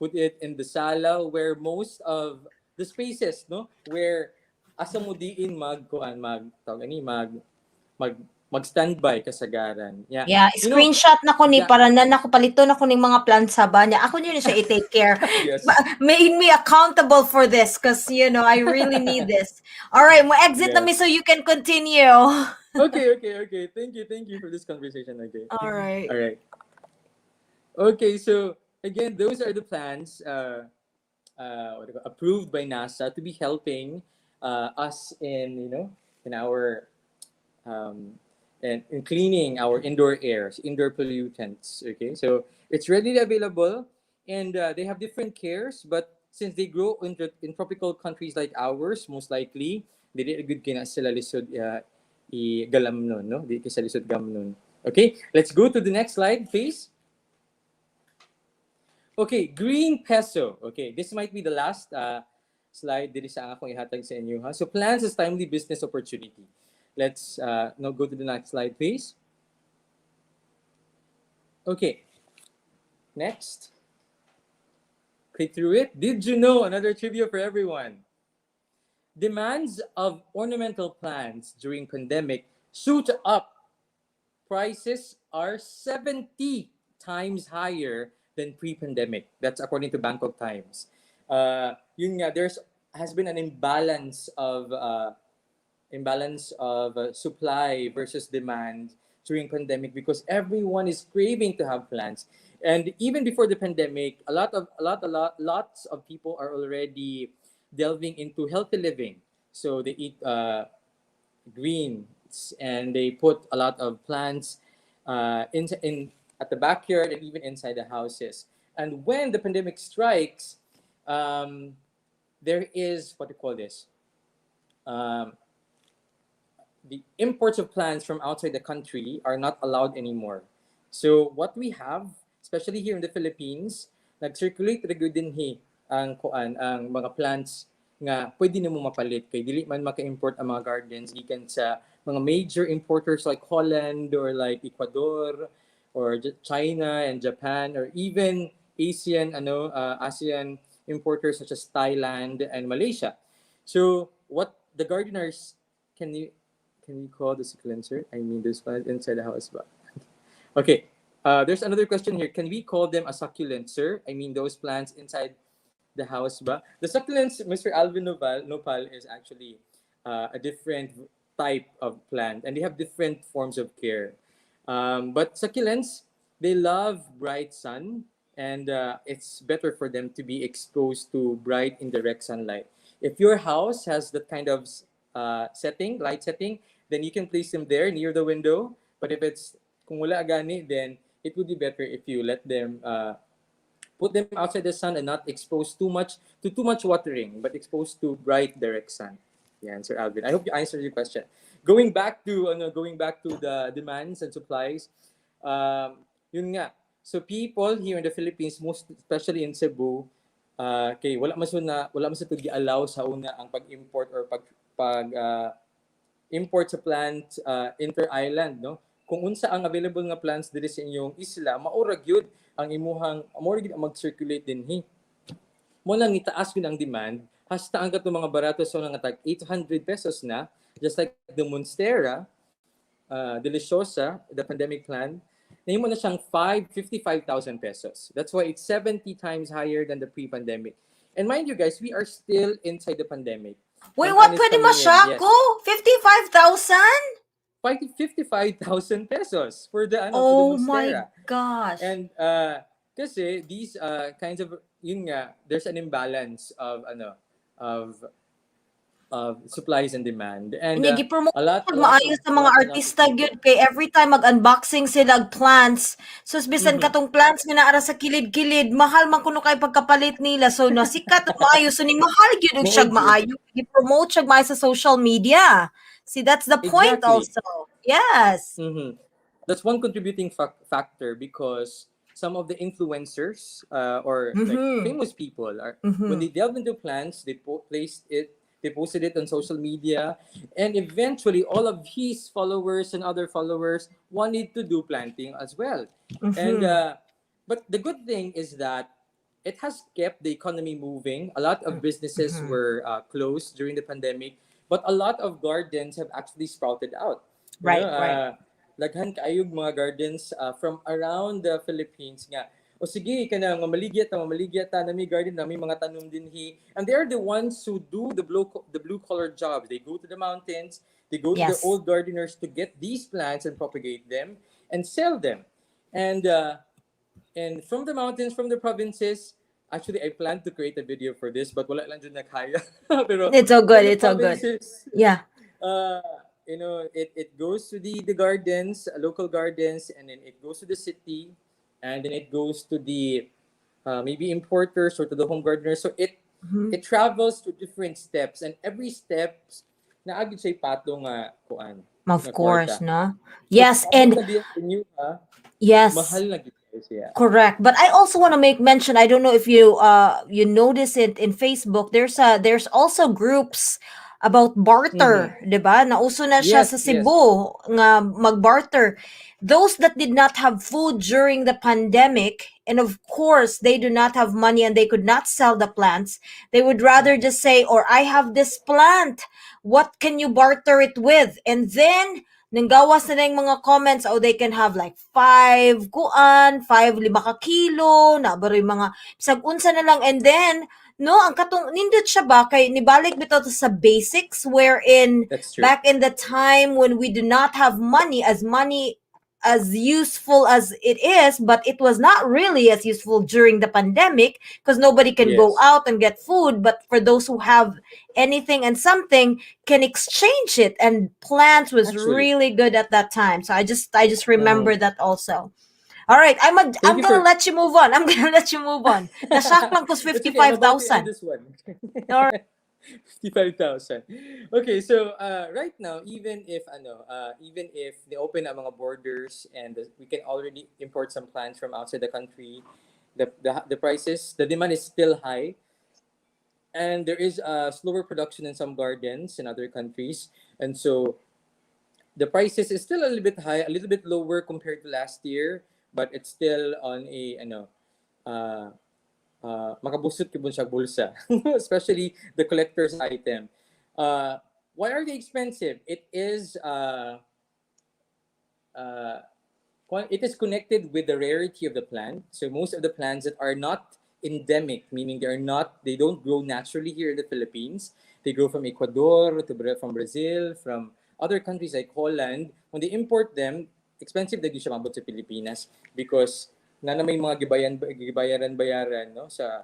put it in the sala where most of the spaces, no, where asa mo diin mag tawag ani mag mag-standby kasagaran. Yeah. Yeah, You know, screenshot na ko ni yeah. para na nako palito na ko ning mga plants sa banya. Ako yun siya i-take care. Yes. Made me accountable for this because you know I really need this. All right, mo exit na Yes. mi so you can continue. Okay. Thank you for this conversation. Okay. All right. All right. Okay, so again, those are the plans approved by NASA to be helping us in in our um, in cleaning our indoor airs, indoor pollutants. Okay, so it's readily available, and they have different cares. But since they grow in tropical countries like ours, most likely they did a good kina sila lisod i galam nun, no? Di kisa lisod gam nun. Okay, let's go to the next slide, please. Okay, green peso. Okay, this might be the last slide diri sa akong ihatag sa inyo ha. So plans as timely business opportunity. Let's now go to the next slide, please. Okay, next. Click through it. Did you know, another trivia for everyone? Demands of ornamental plants during pandemic shoot up. Prices are 70 times higher than pre-pandemic. That's according to Bangkok Times. Yun nga, there's has been an imbalance of supply versus demand during pandemic because everyone is craving to have plants. And even before the pandemic, lots of people are already delving into healthy living. So they eat greens and they put a lot of plants in at the backyard and even inside the houses. And when the pandemic strikes, um, there is what do you call this? Um, the imports of plants from outside the country are not allowed anymore. So what we have, especially here in the Philippines, nag-circulate ra gyud dinhi ang mga plants nga pwede nimo mapalit kay dili man maka-import ang mga gardens gikan sa mga major importers like Holland or like Ecuador or China and Japan or even ASEAN importers such as Thailand and Malaysia. So what the gardeners can you can we call this a cleanser? I mean, there's plants inside the house, but okay. There's another question here. Can we call them a succulent, sir? I mean, those plants inside the house, ba? The succulents, Mr. Alvin Nopal is actually a different type of plant, and they have different forms of care. But succulents, they love bright sun, and it's better for them to be exposed to bright indirect sunlight. If your house has that kind of light setting, then you can place them there near the window. But if it's kung wala gani, then it would be better if you let them put them outside the sun and not exposed too much watering, but exposed to bright direct sun. Yeah, Sir Alvin. I hope you answered your question. Going back to the demands and supplies, yun nga. So people here in the Philippines, most especially in Cebu, kay wala man sa to gi-allow sa una ang pag-import or pag import sa plant inter-island, no? Kung unsa ang available nga plants diri sa inyong isla, maura gyud ang imuhang maura gyud ang mag-circulate dinhi. Mo lang itaas gyud ang demand, hasta ang katong mga barato so nga tag 800 pesos na, just like the Monstera, Deliciosa, the pandemic plant, nahimo na siyang 55,000 pesos. That's why it's 70 times higher than the pre-pandemic. And mind you guys, we are still inside the pandemic. Wait, Ang what? plan is Pwede coming in, yes. masyako? 55,000? 55,000 pesos for the Oh my Monstera. gosh. And kasi these kinds of yun nga, there's an imbalance of supplies and demand. And Nya gipromote a lot maayo sa mga of artista gyud kay every time mag-unboxing sila og plants. So bisan katong plants nga naara sa kilid-kilid, mahal man kuno kay pagkapalit nila. So nasikat og maayo so ni mahal gyud og Mao siyag gyud. maayo. Gipromote siyag maayo sa social media. See, that's the point Exactly. also. Yes. That's one contributing factor because some of the influencers or like famous people are when they delve into plants, they posted it on social media, and eventually all of his followers and other followers wanted to do planting as well. And but the good thing is that it has kept the economy moving. A lot of businesses were closed during the pandemic, but a lot of gardens have actually sprouted out. Right, right. Daghan kaayog mga gardens from around the Philippines nga. O sige, kana mamaligya ta nami garden nami mga tanom dinhi. And they are the ones who do the blue collar jobs. They go to the mountains, they go to the Yes. old gardeners to get these plants and propagate them and sell them. And from the mountains, from the provinces, actually I plan to create a video for this, but wala lang dyan nakaya. Pero It's all good. from the It's all good. provinces, Yeah. it goes to the gardens, local gardens, and then it goes to the city, and then it goes to the maybe importers or to the home gardeners. So it travels to different steps, and every steps naagid siya pato nga kuan. Of nga course, kwarta. no? So, Yes, kung and sa inyo yes. mahal na gid siya. Correct. But I also want to make mention, I don't know if you notice it in Facebook, there's also groups about barter, 'di ba? Nauso na siya Yes, sa yes. Cebu nga mag-barter. Those that did not have food during the pandemic, and of course they do not have money and they could not sell the plants, they would rather just say, or I have this plant, what can you barter it with? And then nanggawas na yung mga comments, oh, they can have like 5 5 lima ka kilo, na ba rin mga, bisag unsa na lang, and then, no, ang katong, nindot siya ba, kay nibalik bitaw to sa basics, wherein, That's true. back in the time when we do not have money as useful as it is, but it was not really as useful during the pandemic because nobody can go Yes. out and get food. But for those who have anything and something, can exchange it, and plants was Actually. really good at that time. So I just remember Mhm. that also. All right, Thank I'm you gonna for. let you move on. I'm gonna let you move on. Nashock lang cause It's okay. I'm about to end 55,000. this one. All 55,000. Okay, so right now, even if they open ang mga borders and we can already import some plants from outside the country, the prices, the demand is still high, and there is slower production in some gardens in other countries, and so the prices is still a little bit high, a little bit lower compared to last year, but it's still on a uh, makabusot kibun siya bulsa, especially the collector's item. Uh, why are they expensive? Uh, it is connected with the rarity of the plant. So most of the plants that are not endemic, meaning they don't grow naturally here in the Philippines. They grow from Ecuador from Brazil, from other countries like Holland. When they import them, expensive na siya mabot sa Pilipinas because na may mga gibayaran no sa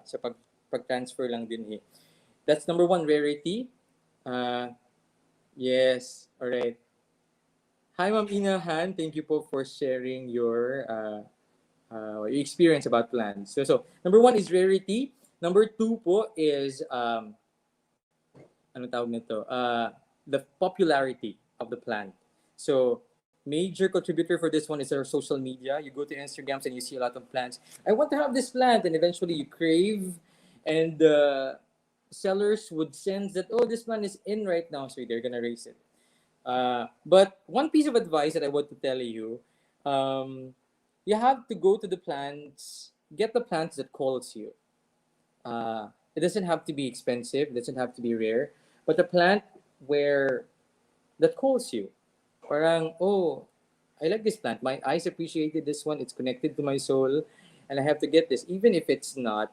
pag-transfer lang din eh. That's number one rarity. Uh, yes, all right. Hi, Ma'am Inahan. Thank you po for sharing your experience about plants. So number one is rarity. Number two po is ano tawag nito? The popularity of the plant. So major contributor for this one is our social media. You go to Instagrams and you see a lot of plants. I want to have this plant, and eventually you crave, and the sellers would sense that, oh, this plant is in right now, so they're gonna raise it. But one piece of advice that I want to tell you, um, you have to go to the plants, get the plants that calls you. It doesn't have to be expensive, it doesn't have to be rare, but the plant where that calls you. Parang, oh, I like this plant. My eyes appreciated this one. It's connected to my soul, and I have to get this, even if it's not.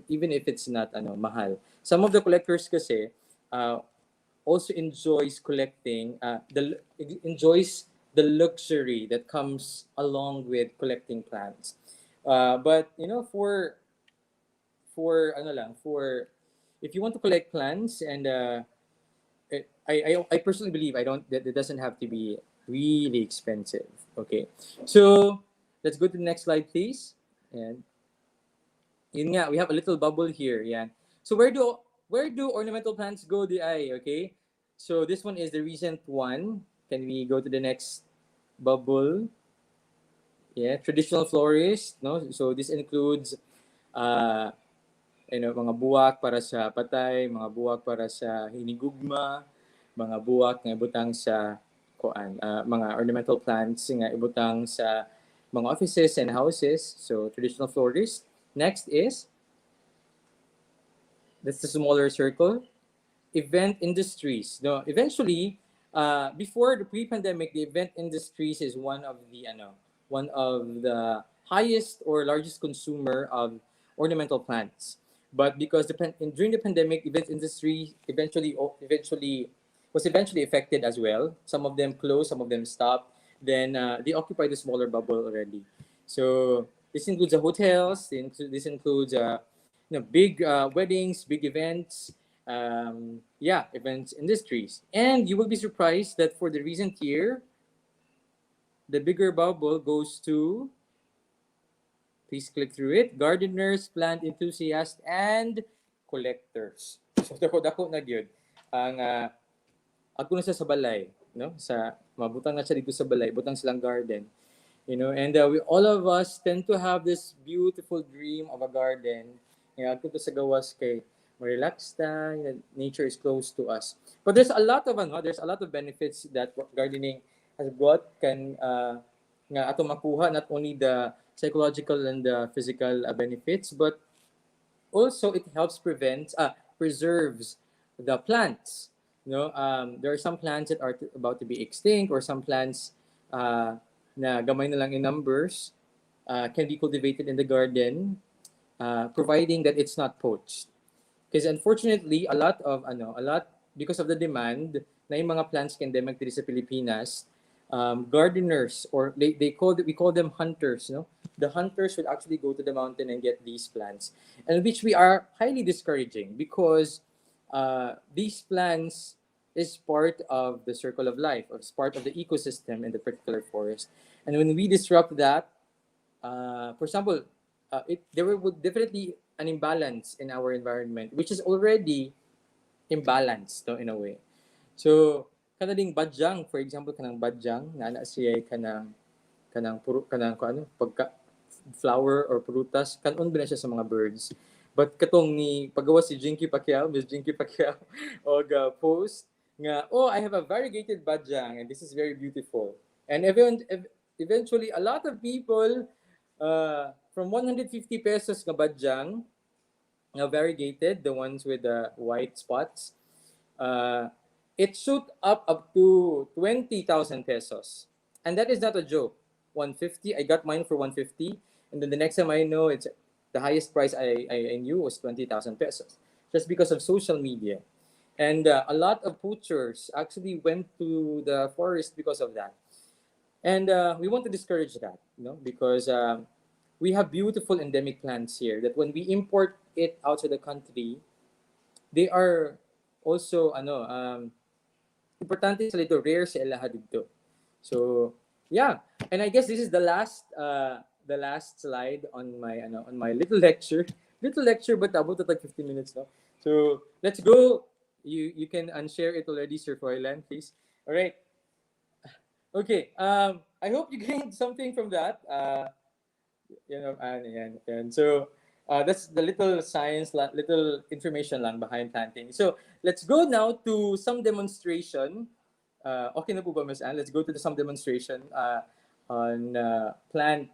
Even if it's not mahal. Some of the collectors kasi uh, also enjoys the luxury that comes along with collecting plants. But for ano lang for if you want to collect plants and I personally believe I don't that it doesn't have to be really expensive. Okay, so let's go to the next slide, please. And yun nga, we have a little bubble here. Yeah. So where do ornamental plants go, di ay? Okay. So this one is the recent one. Can we go to the next bubble? Yeah, traditional florist, no? So this includes uh mga buwak para sa patay, mga buwak para sa hinigugma, mga buwak nga ibutang sa mga ornamental plants nga ibutang sa mga offices and houses. So traditional florist. Next is that's the smaller circle. Event industries. No, eventually, before the pre-pandemic, the event industries is one of the highest or largest consumer of ornamental plants. But because during the pandemic, event industry eventually affected as well. Some of them closed, some of them stopped. Then they occupy the smaller bubble already. So this includes the hotels. This includes big weddings, big events, events industries. And you will be surprised that for the recent year, the bigger bubble goes to, please click through it, gardeners, plant enthusiasts, and collectors. So dako na gyud ang ako na sa balay, no? Sa mabutang na siya dito sa balay, butang silang garden. And all of us tend to have this beautiful dream of a garden. Nga ako to sa gawas kay relax ta, nature is close to us. But there's a lot of benefits that gardening has brought can nga ato makuha, not only the psychological and the physical benefits, but also it helps preserves the plants. There are some plants that are about to be extinct, or some plants na gamay na lang in numbers can be cultivated in the garden, providing that it's not poached. Because unfortunately, a lot because of the demand na yung mga plants can demag dito sa Pilipinas, gardeners, or we call them hunters, no? The hunters would actually go to the mountain and get these plants, and which we are highly discouraging, because these plants is part of the circle of life, or is part of the ecosystem in the particular forest. And when we disrupt that, for example, would definitely an imbalance in our environment, which is already imbalanced, no, in a way. So, kanading badyang, for example, kanang badyang, na siya kanang pagka flower or prutas, kanon ba na siya sa mga birds. But katong ni paggawa si Miss Jinky Pacquiao, og post nga, oh, I have a variegated badyang and this is very beautiful. And eventually, a lot of people from 150 pesos nga badyang, variegated, the ones with the white spots, it shoot up to 20,000 pesos. And that is not a joke. 150, I got mine for 150. And then the next time I know, it's the highest price I knew was 20,000 pesos. Just because of social media. And a lot of poachers actually went to the forest because of that. And we want to discourage that, because we have beautiful endemic plants here that when we import it outside the country, they are also importante sila ito, rare sa ilaha dito. So yeah, and I guess this is the last slide on my little lecture, but about to like 15 minutes now. So let's go. You can unshare it already, Sir Froilan, please. All right. Okay. I hope you gained something from that. And so that's the little science, little information lang behind planting. So let's go now to some demonstration. Okay na po ba, Ms. Anne? Let's go to some demonstration on plant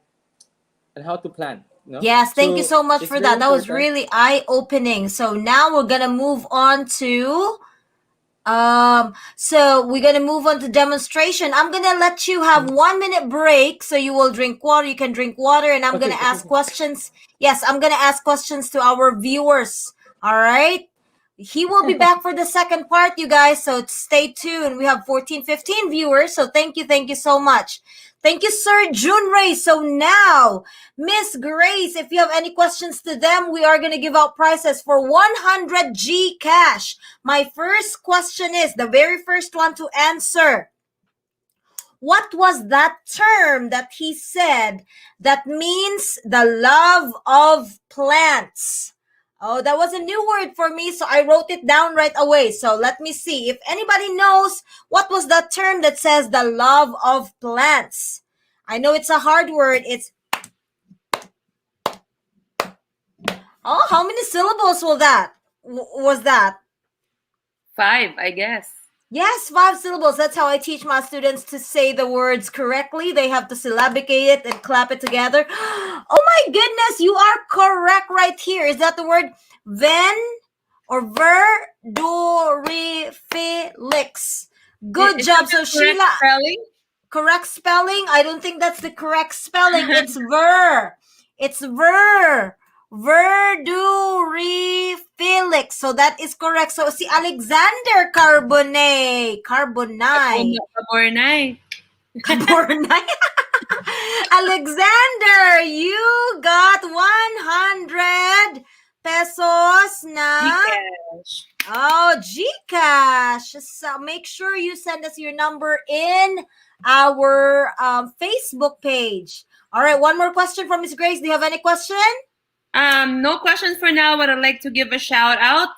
and how to plant. No? Yes, thank you so much it's for very that. That was important. really eye-opening. So now we're gonna move on to so we're gonna move on to demonstration. I'm gonna let you have 1 minute break so you will drink water. You can drink water, and I'm gonna ask questions. Yes, I'm gonna ask questions to our viewers. All right. He will be back for the second part, you guys. So stay tuned. We have 14, 15 viewers. So thank you so much. Thank you, Sir Junrey. So now, Miss Grace, if you have any questions to them, we are going to give out prizes for 100 G cash. My first question is, the very first one to answer, what was that term that he said that means the love of plants? Oh, that was a new word for me, so I wrote it down right away. So let me see if anybody knows what was that term that says the love of plants. I know it's a hard word. It's how many syllables was that? 5, I guess. Yes, 5 syllables. That's how I teach my students to say the words correctly. They have to syllabicate it and clap it together. Oh my goodness, you are correct right here. Is that the word ven or verdurifilix? Good Is job. that So the correct Sheila, spelling? correct spelling? I don't think that's the correct spelling. It's ver. It's ver. Verdurifilix. So that is correct. So si Alexander Carbonay. Cabornay. Alexander, you got 100 pesos na. Gcash. Oh, Gcash. So make sure you send us your number in our Facebook page. All right, one more question from Miss Grace. Do you have any question? No questions for now, but I'd like to give a shout out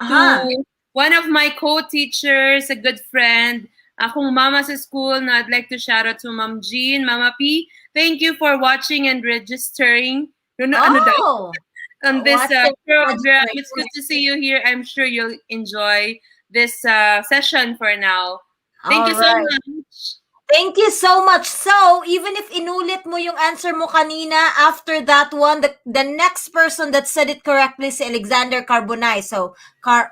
to one of my co-teachers, a good friend. Akong mama sa school, na I'd like to shout out to Ma'am Jean, Mama P. Thank you for watching and registering. On this program. It's good to see you here. I'm sure you'll enjoy this session for now. Thank you so much. Thank you so much. So, even if inulit mo yung answer mo kanina, after that one, the next person that said it correctly is Alexander Carbonay. So,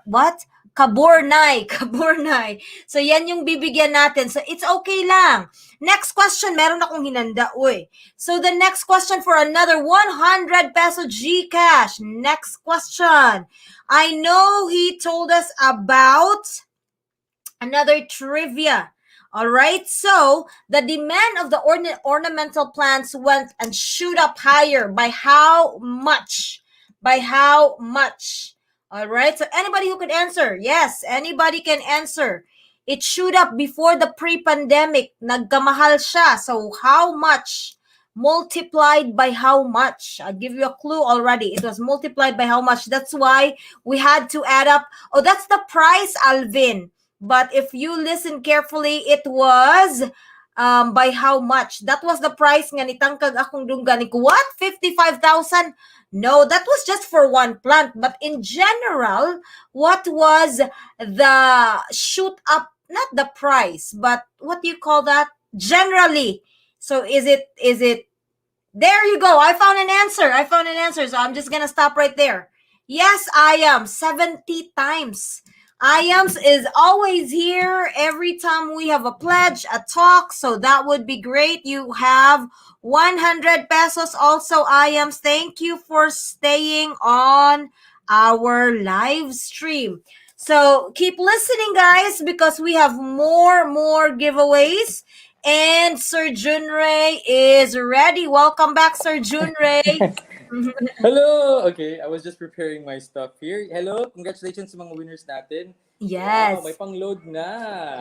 what? Kaburnay, kaburnay. So, yan yung bibigyan natin. So, it's okay lang. Next question, meron akong hinanda, uy. So, the next question for another 100 peso GCash. Next question. I know he told us about another trivia. All right, so the demand of the ornamental plants went and shoot up higher by how much? By how much? All right, so anybody who could answer? Yes, anybody can answer. It shoot up before the pre-pandemic. Nagkamahal siya. So how much? Multiplied by how much? I'll give you a clue already. It was multiplied by how much. That's why we had to add up. Oh, that's the price, Alvin. But if you listen carefully, it was by how much? That was the price nga nitangkag akong dunggan. What? 55,000? No, that was just for one plant. But in general, what was the shoot up? Not the price, but what do you call that? Generally. So is it there you go. I found an answer. So I'm just gonna stop right there. Yes, I am 70 times. IAMS is always here every time we have a pledge, a talk. So that would be great. You have 100 pesos also, IAMS. Thank you for staying on our live stream. So keep listening, guys, because we have more giveaways. And Sir Junrey is ready. Welcome back, Sir Junrey. Hello! Okay, I was just preparing my stuff here. Hello, congratulations sa mga winners natin. Wow, may Yes. pang-load na.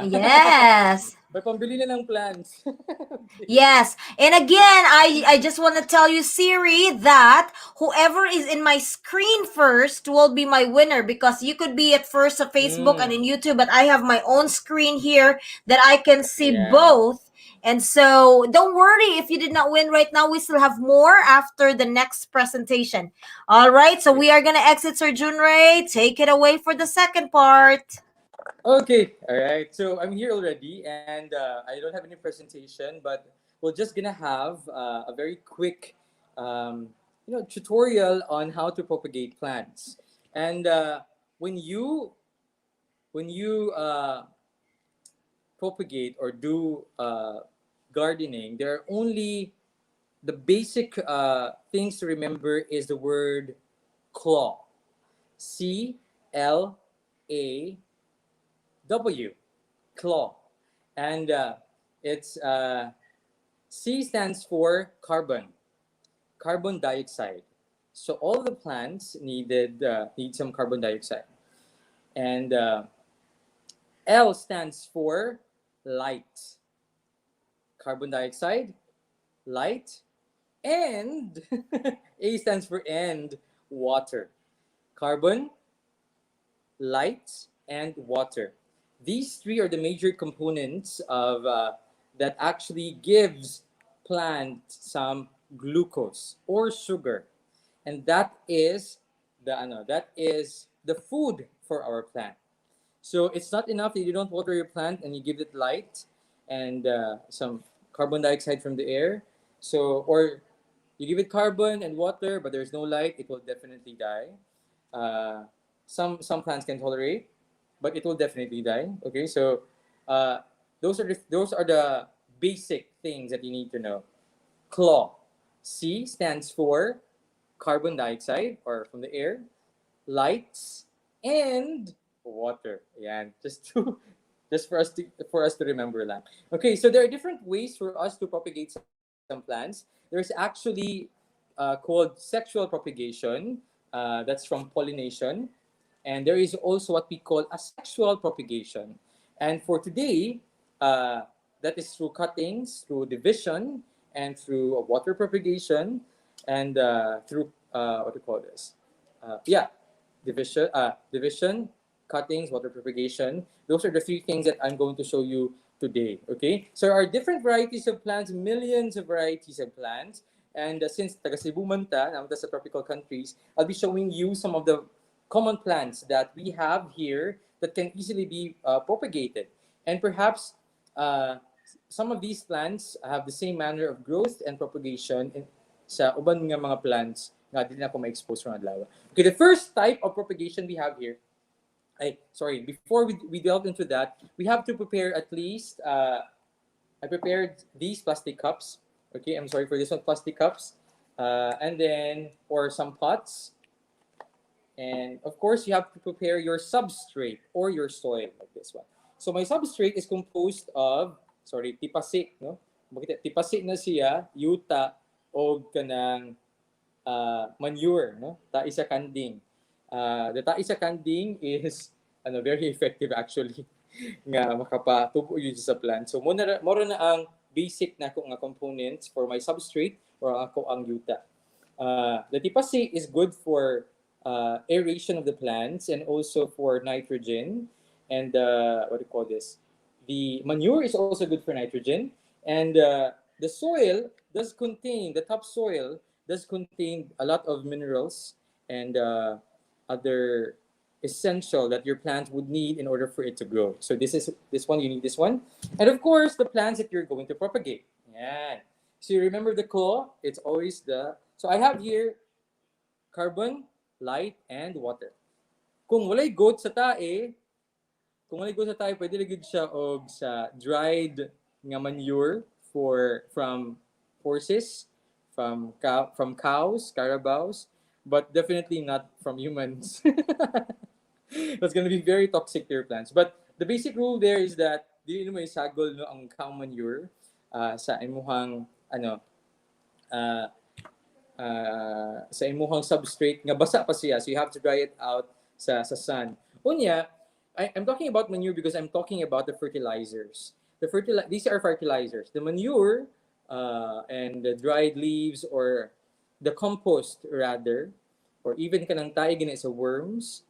Yes. May pambili na ng plans. Yes. And again, I just want to tell you, Siri, that whoever is in my screen first will be my winner, because you could be at first on Facebook and in YouTube, but I have my own screen here that I can see Yeah. both. And so don't worry if you did not win right now. We still have more after the next presentation. All right. So we are going to exit Sir Junrey. Take it away for the second part. Okay, all right. So I'm here already, and I don't have any presentation, but we're just gonna have a very quick, tutorial on how to propagate plants. And when you propagate or do gardening, there are only the basic things to remember is the word claw, CLAW, claw, and it's C stands for carbon dioxide. So all the plants need some carbon dioxide, and L stands for light, carbon dioxide, light, and A stands for and, water, carbon, light, and water. These three are the major components of that actually gives plant some glucose or sugar, and that is the food for our plant. So it's not enough that you don't water your plant and you give it light and some carbon dioxide from the air. So, or you give it carbon and water, but there's no light, it will definitely die. Some plants can tolerate, but it will definitely die. Okay, so those are the basic things that you need to know. Claw, C stands for carbon dioxide or from the air, lights, and water. Yeah, just for us to remember that. Okay, so there are different ways for us to propagate some plants. There's actually called sexual propagation. That's from pollination, and there is also what we call asexual propagation. And for today, that is through cuttings, through division, and through water propagation, and through what do you call this? Yeah, division, cuttings, water propagation. Those are the three things that I'm going to show you today. Okay, so there are different varieties of plants, millions of varieties of plants. And since taga Cebu man ta, namunta sa tropical countries, I'll be showing you some of the common plants that we have here that can easily be propagated. And perhaps some of these plants have the same manner of growth and propagation sa uban nga mga plants nga dili na ako ma-expose from adlaw. Okay, the first type of propagation we have here sorry, before we delve into that, we have to prepare at least, I prepared these plastic cups. Okay, I'm sorry for this one, plastic cups. And then, or some pots. And of course, you have to prepare your substrate or your soil, like this one. So my substrate is composed of, sorry, tipasi, no? Makita, tipasi na siya, yuta, o kanang manure, no? Tai sa kanding. The tai sa kanding is very effective actually nga makapatubo yun sa plant. So mora na ang basic na ako nga components for my substrate or ako ang yuta. The tipasi is good for aeration of the plants and also for nitrogen. And what do you call this? The manure is also good for nitrogen. And the soil does contain, the topsoil does contain a lot of minerals and other essential that your plant would need in order for it to grow. So this one, you need this one. And of course, the plants that you're going to propagate. Yeah. So you remember the core, it's always so I have here carbon, light, and water. Kung walay goat sa tae, pwede lagid siya og sa dried nga manure from horses, from cows, carabaos, but definitely not from humans. That's going to be very toxic to your plants. But the basic rule there is that di mo isagol no ang cow manure sa imuhang uh, sa imuhang substrate nga basa pa siya, so you have to dry it out sa sun. Unya, I'm talking about manure because I'm talking about the fertilizers. These are fertilizers. The manure and the dried leaves or the compost rather, or even kanang tayo gina sa worms,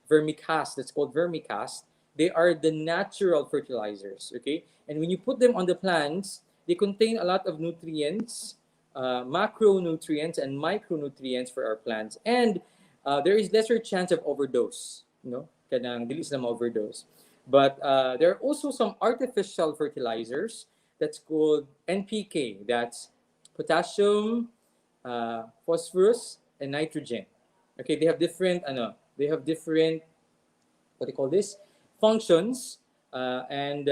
vermicast, that's called vermicast. They are the natural fertilizers, okay? And when you put them on the plants, they contain a lot of nutrients, macronutrients and micronutrients for our plants. And there is lesser chance of overdose, kanang dili sila ma-overdose. But there are also some artificial fertilizers that's called NPK. That's potassium, phosphorus, and nitrogen. Okay, they have different what do you call this, functions, and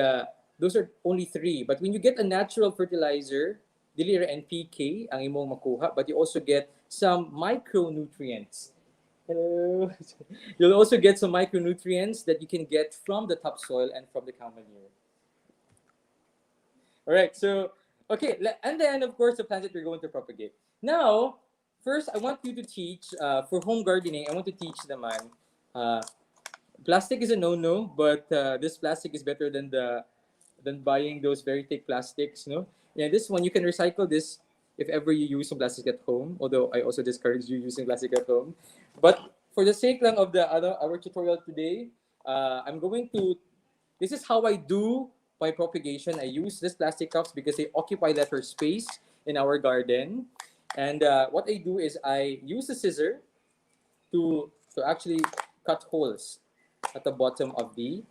those are only three. But when you get a natural fertilizer, dili ra NPK ang imong makuha, but you also get some micronutrients. Hello. You'll also get some micronutrients that you can get from the topsoil and from the cow manure. All right, so, okay, and then, of course, the plants that you're going to propagate. Now, first, I want you to teach, for home gardening, I want to teach naman, plastic is a no-no, but this plastic is better than buying those very thick plastics, no? Yeah, this one, you can recycle this if ever you use some plastic at home, although I also discourage you using plastic at home. But for the sake lang of our tutorial today, this is how I do my propagation. I use these plastic cups because they occupy lesser space in our garden. And what I do is I use the scissor to actually cut holes at the bottom of the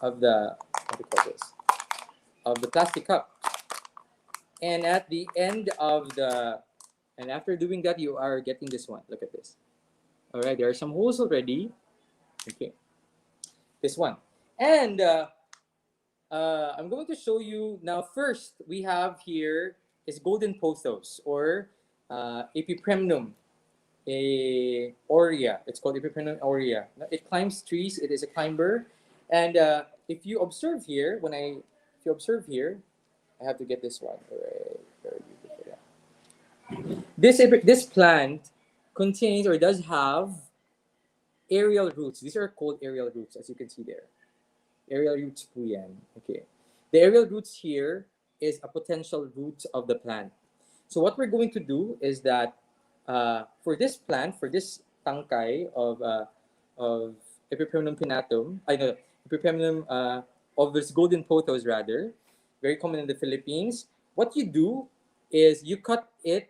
what do you call this? Of the plastic cup. And at the end of and after doing that, you are getting this one. Look at this. All right, there are some holes already. Okay, this one. And I'm going to show you now. First, we have here is golden pothos or Epipremnum aurea. It's called Epipremnum aurea. It climbs trees. It is a climber. And if you observe here, I have to get this one. This plant contains or does have aerial roots. These are called aerial roots, as you can see there. Aerial roots po yan. Okay. The aerial roots here is a potential root of the plant. So what we're going to do is that for this plant, for this tangkay of Epipremnum pinnatum, Epipremnum of this golden pothos rather, very common in the Philippines. What you do is you cut it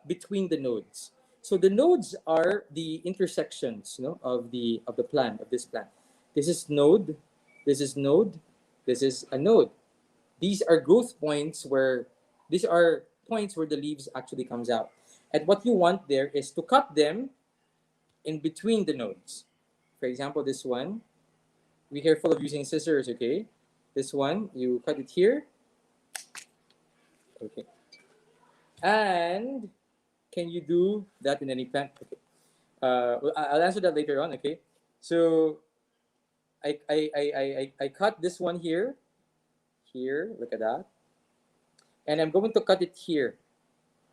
between the nodes. So the nodes are the intersections, of the plant, of this plant. This is node, this is node, this is a node. These are growth points these are points where the leaves actually comes out. And what you want there is to cut them in between the nodes. For example, this one, be careful of using scissors, okay? This one, you cut it here, okay? And can you do that in any plant? Okay. Well, I'll answer that later on, okay? So I cut this one here, look at that. And I'm going to cut it here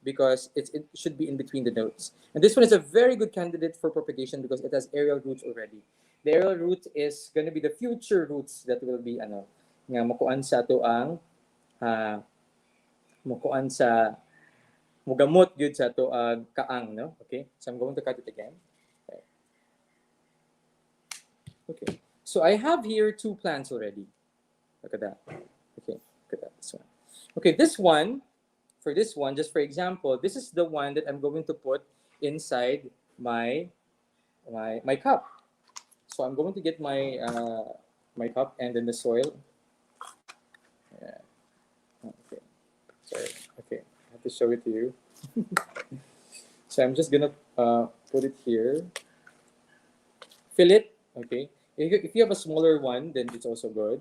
because it should be in between the nodes. And this one is a very good candidate for propagation because it has aerial roots already. The aerial root is going to be the future roots that will be nga mukuan sa to ang mukuan sa mugamot gyud sa to kaang, no? Okay? So I'm going to cut it again. Okay. So I have here two plants already. Look at that. Okay. Look at that. This one. Okay, this one, for this one, just for example, this is the one that I'm going to put inside my cup. So I'm going to get my my cup and then the soil. Yeah. Okay. Sorry. Okay. I have to show it to you. So I'm just gonna put it here. Fill it. Okay. If you have a smaller one, then it's also good.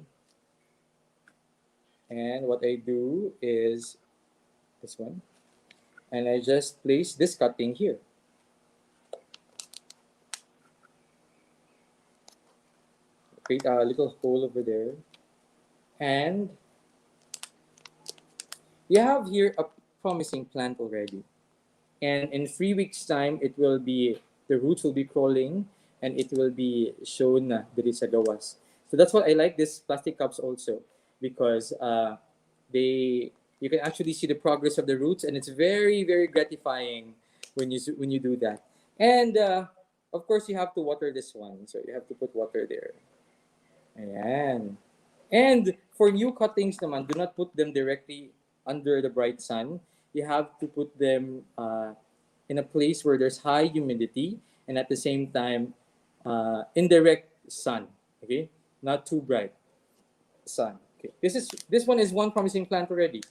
And what I do is this one. And I just place this cutting here. Create a little hole over there. And you have here a promising plant already. And in 3 weeks' time, the roots will be crawling and it will be shown na diri sa gawas. So that's what I like this plastic cups also because you can actually see the progress of the roots and it's very, very gratifying when you do that. And of course, you have to water this one. So you have to put water there. Ayan. And for new cuttings naman, do not put them directly under the bright sun. You have to put them in a place where there's high humidity and at the same time indirect sun. Okay, not too bright sun. Okay, this one is one promising plant already.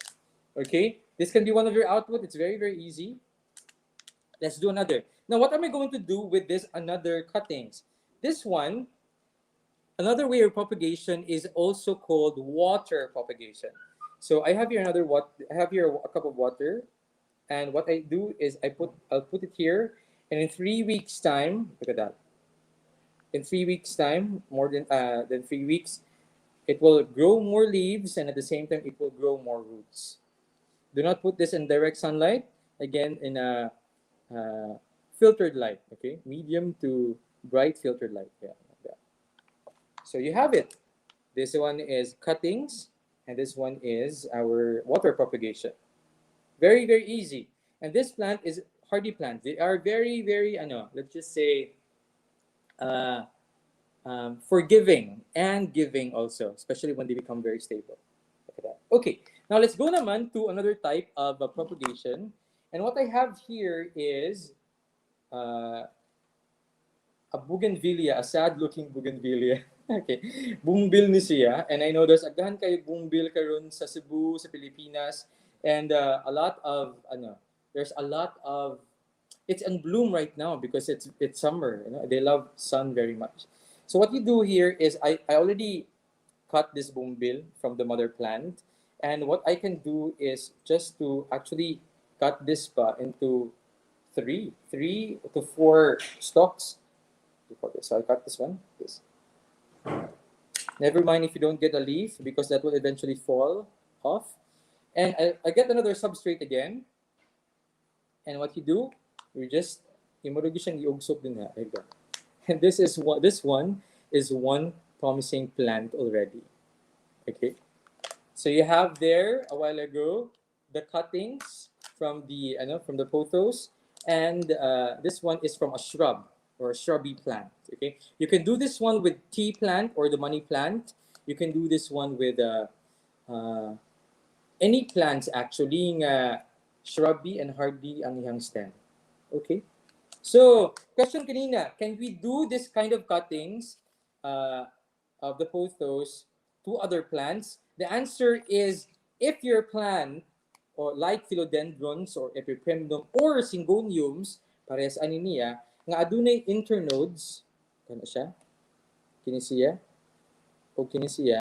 Okay, this can be one of your output. It's very, very easy. Let's do another. Now, what am I going to do with this another cuttings? This one, another way of propagation is also called water propagation. So I have here I have here a cup of water, and what I do is I'll put it here, and in 3 weeks' time, look at that. In 3 weeks' time, more than 3 weeks, it will grow more leaves, and at the same time, it will grow more roots. Do not put this in direct sunlight. Again, in a filtered light. Okay, medium to bright filtered light. Yeah, like that. So you have it. This one is cuttings, and this one is our water propagation. Very, very easy. And this plant is hardy plant. They are very, very, let's just say, forgiving and giving also, especially when they become very stable. Look at that. Okay, now let's go naman to another type of propagation. And what I have here is a bougainvillea, a sad-looking bougainvillea. Okay, bumbil ni siya. And I know there's agahan kayo bumbil karon sa Cebu, sa Pilipinas. And there's a lot of, it's in bloom right now because it's summer. They love sun very much. So what you do here is I already cut this bumbil from the mother plant. And what I can do is just to actually cut this into three to four stalks. So I cut this one. This. Never mind if you don't get a leaf because that will eventually fall off. And I get another substrate again. And what you do, you just imurog siyang iugsok din ha. And this one is one promising plant already. Okay. So you have there a while ago the cuttings from the pothos, and this one is from a shrub or a shrubby plant. Okay, you can do this one with tea plant or the money plant. You can do this one with any plants actually, shrubby and hardy ang iyang stem. Okay, so question kanina, can we do this kind of cuttings of the pothos to other plants? The answer is if your plant or like philodendrons or epipremnum or syngoniums, parehas ani niya, nga adunay internodes, kana siya, kini siya, o kini siya,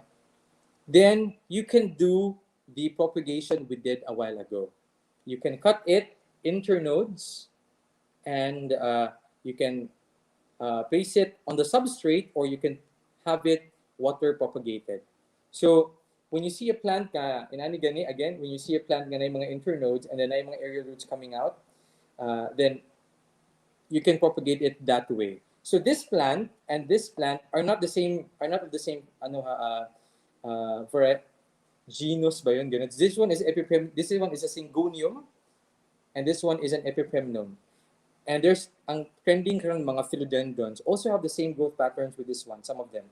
then you can do the propagation we did a while ago. You can cut it internodes, and you can place it on the substrate, or you can have it water propagated. So when you see a plant inani gani, again, when you see a plant na mga internodes and then ay mga aerial roots coming out, then you can propagate it that way. So this plant and this plant are not the same, of the same genus ba yun? Ganun. This one is this one is a syngonium, and this one is an epipremnum. And there's ang trending karang mga philodendrons also have the same growth patterns with this one, some of them.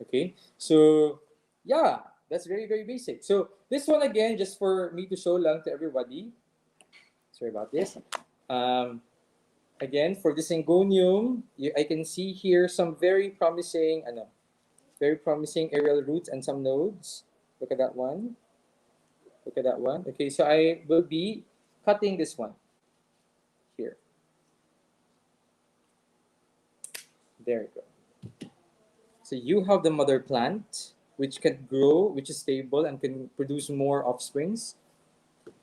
Okay, so yeah, that's very, very basic. So this one again, just for me to show lang to everybody. Sorry about this. Again, for the syngonium, I can see here some very promising, aerial roots and some nodes. Look at that one. Look at that one. Okay, so I will be cutting this one here. There you go. So you have the mother plant, which can grow, which is stable and can produce more offsprings.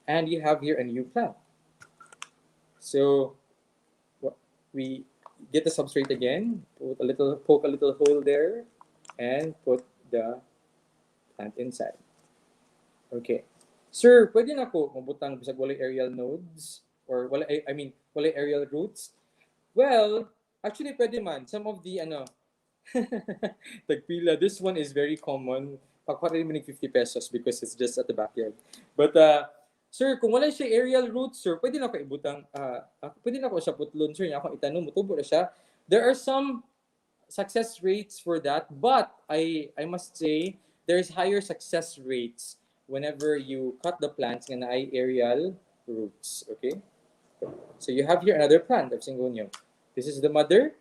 And you have here a new plant. So we get the substrate again, poke a little hole there, and put the plant inside. Okay. Sir, pwede na ko mabutang bisag walay aerial nodes or walay aerial roots? Well, actually pwede man. Some of the tagpila. This one is very common. Pagpara rin mo 50 pesos because it's just at the backyard. But sir, kung wala siya aerial roots, sir, pwede na ko ibutang pwede na ko siya putlon, sir, niya akong itanong mutubo na siya. There are some success rates for that, but I must say there's higher success rates whenever you cut the plants in aerial roots. Okay, so you have here another plant of syngonium. This is the mother,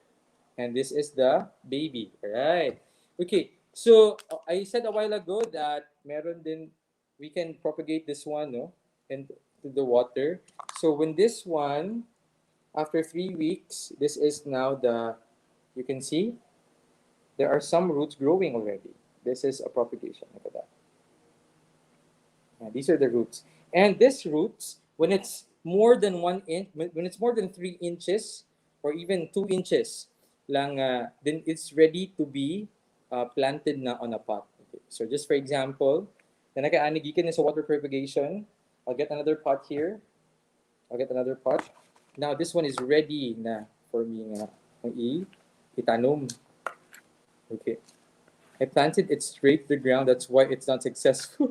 and this is the baby. All right. Okay, so I said a while ago that meron din, we can propagate this one, no, into the water. So when this one, after 3 weeks, this is now you can see there are some roots growing already. This is a propagation. Look at that. These are the roots. And these roots, when it's more than 1 inch, when it's more than 3 inches, or even 2 inches, lang, then it's ready to be planted na on a pot. Okay. So just for example, na nakaanigikan sa water propagation, I'll get another pot here. I'll get another pot. Now this one is ready na for me nga itanom. Okay. I planted it straight to the ground. That's why it's not successful.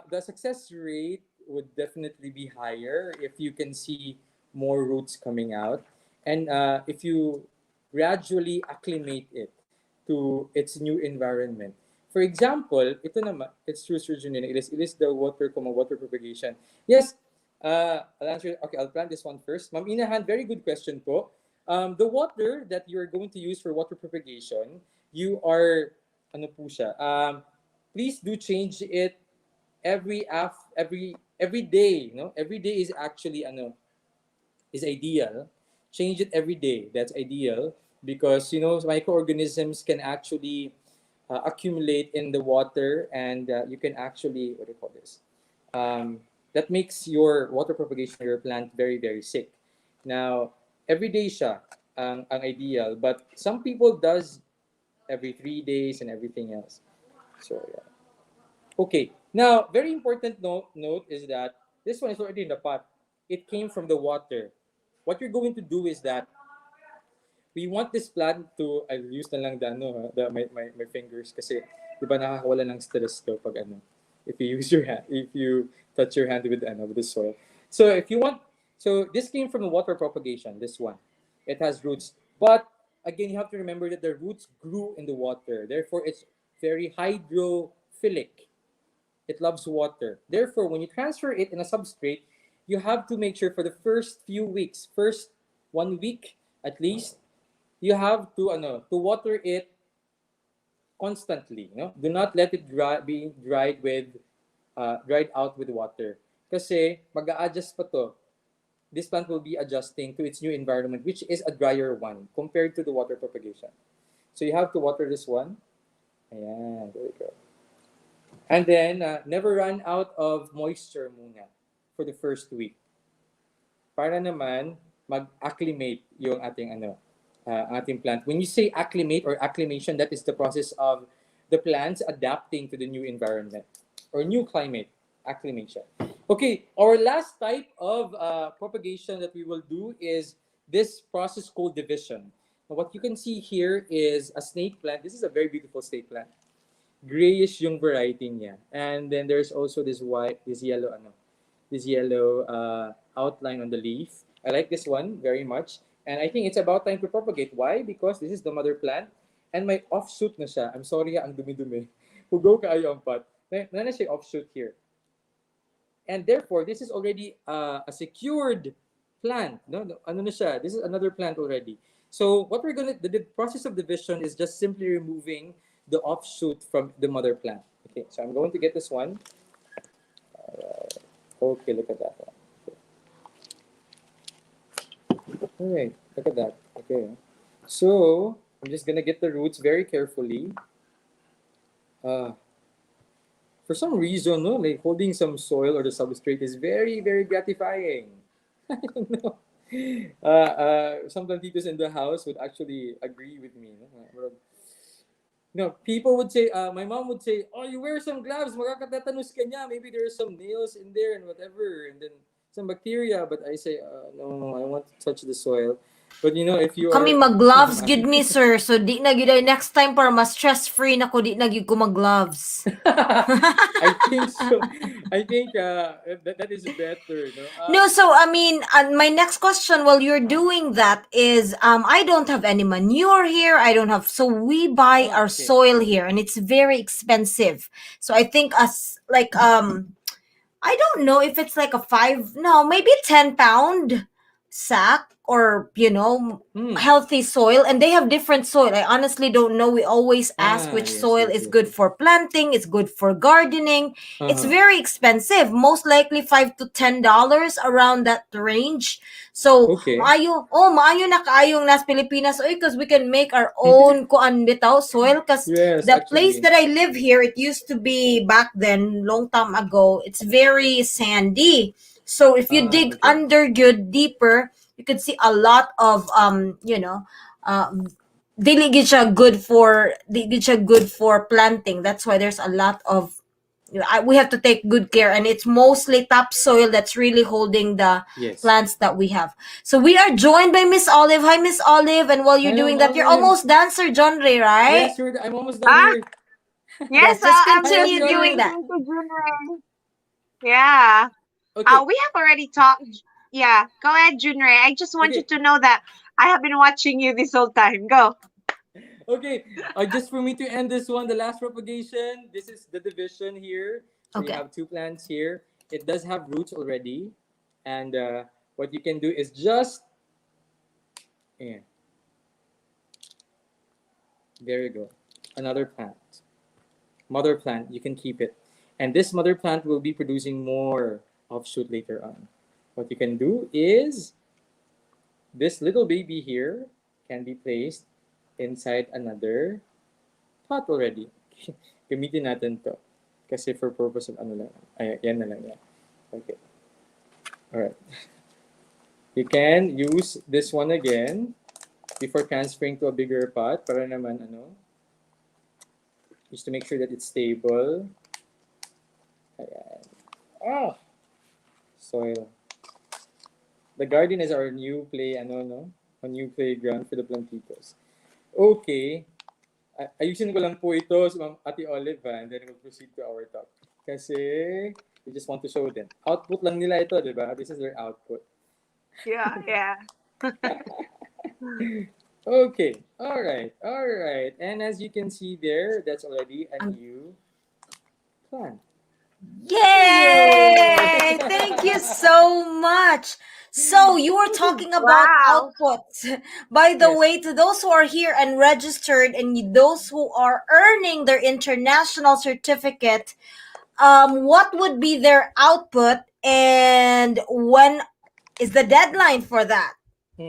The success rate would definitely be higher if you can see more roots coming out, and if you gradually acclimate it to its new environment. For example, ito naman, it's true, Sir Junrey, it is the water propagation. Yes, I'll answer. Okay, I'll plant this one first. Ma'am Inahan, very good question po. The water that you're going to use for water propagation, you are, please do change it every day. No, every day is actually is ideal. Change it every day. That's ideal because microorganisms can actually accumulate in the water, and you can actually, what do you call this? That makes your water propagation of your plant very, very sick. Now, every day siya ang ideal, but some people does every 3 days and everything else. So yeah. Okay. Now, very important note is that this one is already in the pot. It came from the water. What you're going to do is that we want this plant to, I'll use na lang my fingers kasi di ba nakakawala ng stress to pag if you use your hand, if you touch your hand with the soil. So if you want, so this came from the water propagation, this one. It has roots. But again, you have to remember that the roots grew in the water. Therefore, it's very hydrophilic. It loves water. Therefore, when you transfer it in a substrate, you have to make sure for the first few weeks, first 1 week at least, you have to water it constantly. Do not let it be dried out with water. Kasi mag-a-adjust pa to. this plant will be adjusting to its new environment, which is a drier one compared to the water propagation. So you have to water this one. Ayan, there we go. And then, never run out of moisture muna for the first week. Para naman, mag-acclimate yung ating ating plant. When you say acclimate or acclimation, that is the process of the plants adapting to the new environment or new climate, acclimation. Okay, our last type of propagation that we will do is this process called division. Now, what you can see here is a snake plant. This is a very beautiful snake plant. Grayish yung variety niya. And then there's also this white, this yellow outline on the leaf. I like this one very much. And I think it's about time to propagate. Why? Because this is the mother plant and may offshoot na siya. I'm sorry, ang dumi-dumi. Hugaw kaayo ang pot. Na siya offshoot here. And therefore, this is already a secured plant. No? Ano na siya? This is another plant already. So what we're gonna, the process of division is just simply removing the offshoot from the mother plant. Okay, so I'm going to get this one. Okay, look at that one. All right, look at that. Okay, so I'm just gonna get the roots very carefully. For some reason, no, like holding some soil or the substrate is very, very gratifying. I don't know. Some plantitos in the house would actually agree with me. No? People would say, my mom would say, "Oh, you wear some gloves, makakatatanus ka niya. Maybe there's some nails in there and whatever, and then some bacteria." But I say, no, I want to touch the soil. But if you Kami are mag-gloves gid mi, sir. So di na gid next time para mas stress-free na ko, di na gid ko mag-gloves. I think so. I think that is better, no? No, so I mean, my next question while you're doing that is, I don't have any manure here. I don't have, so we buy our Okay. soil here, and it's very expensive. So I think I don't know if it's like a maybe 10-pound sack or healthy soil, and they have different soil. I honestly don't know. We always ask which Yes, soil yes, is yes. good for planting, it's good for gardening. It's very expensive, most likely $5 to $10 around that range. So Okay. maayo na kaayong nas Pilipinas, because we can make our own kuan bitaw soil, because Yes, the actually. place that I live here, it used to be back then, long time ago, it's very sandy. So if you dig Okay. under good deeper, you could see a lot of dili gid siya good for planting. That's why there's a lot of we have to take good care, and it's mostly topsoil that's really holding the Yes. plants that we have. So we are joined by Miss Olive. Hi, Miss Olive. And while you're Hello, doing that, you're Olive. almost done, Sir Junrey, right? Yes, I'm almost done Ah, here. yes, Yes, just I'm just continue doing Olive. that. listening to Junrei. Yeah. Okay. We have already talked. Yeah, go ahead, Junrei. I just want you Okay. to know that I have been watching you this whole time. Go. Okay. Just for me to end this one, the last propagation. This is the division here. So you Okay. have two plants here. It does have roots already, and what you can do is just there you go. Another plant. Mother plant, you can keep it. And this mother plant will be producing more offshoot later on. What you can do is this little baby here can be placed inside another pot already. Gamitin natin to. Kasi for purpose of ano lang. Ay, yan na lang yan. Okay. Alright. You can use this one again before transferring to a bigger pot para naman just to make sure that it's stable. Ayan. Soil. The garden is our new a new playground for the plantitos. Okay. Ayusin ko lang po ito sa Ma'am Ate Olive, and then we'll proceed to our talk. Kasi we just want to show them. Output lang nila ito, di ba? This is their output. Yeah, yeah. Okay. All right. And as you can see there, that's already a new plant. Yay! Thank you so much. So you were talking about Wow. outputs. By the Yes. way, to those who are here and registered, and those who are earning their international certificate, what would be their output, and when is the deadline for that.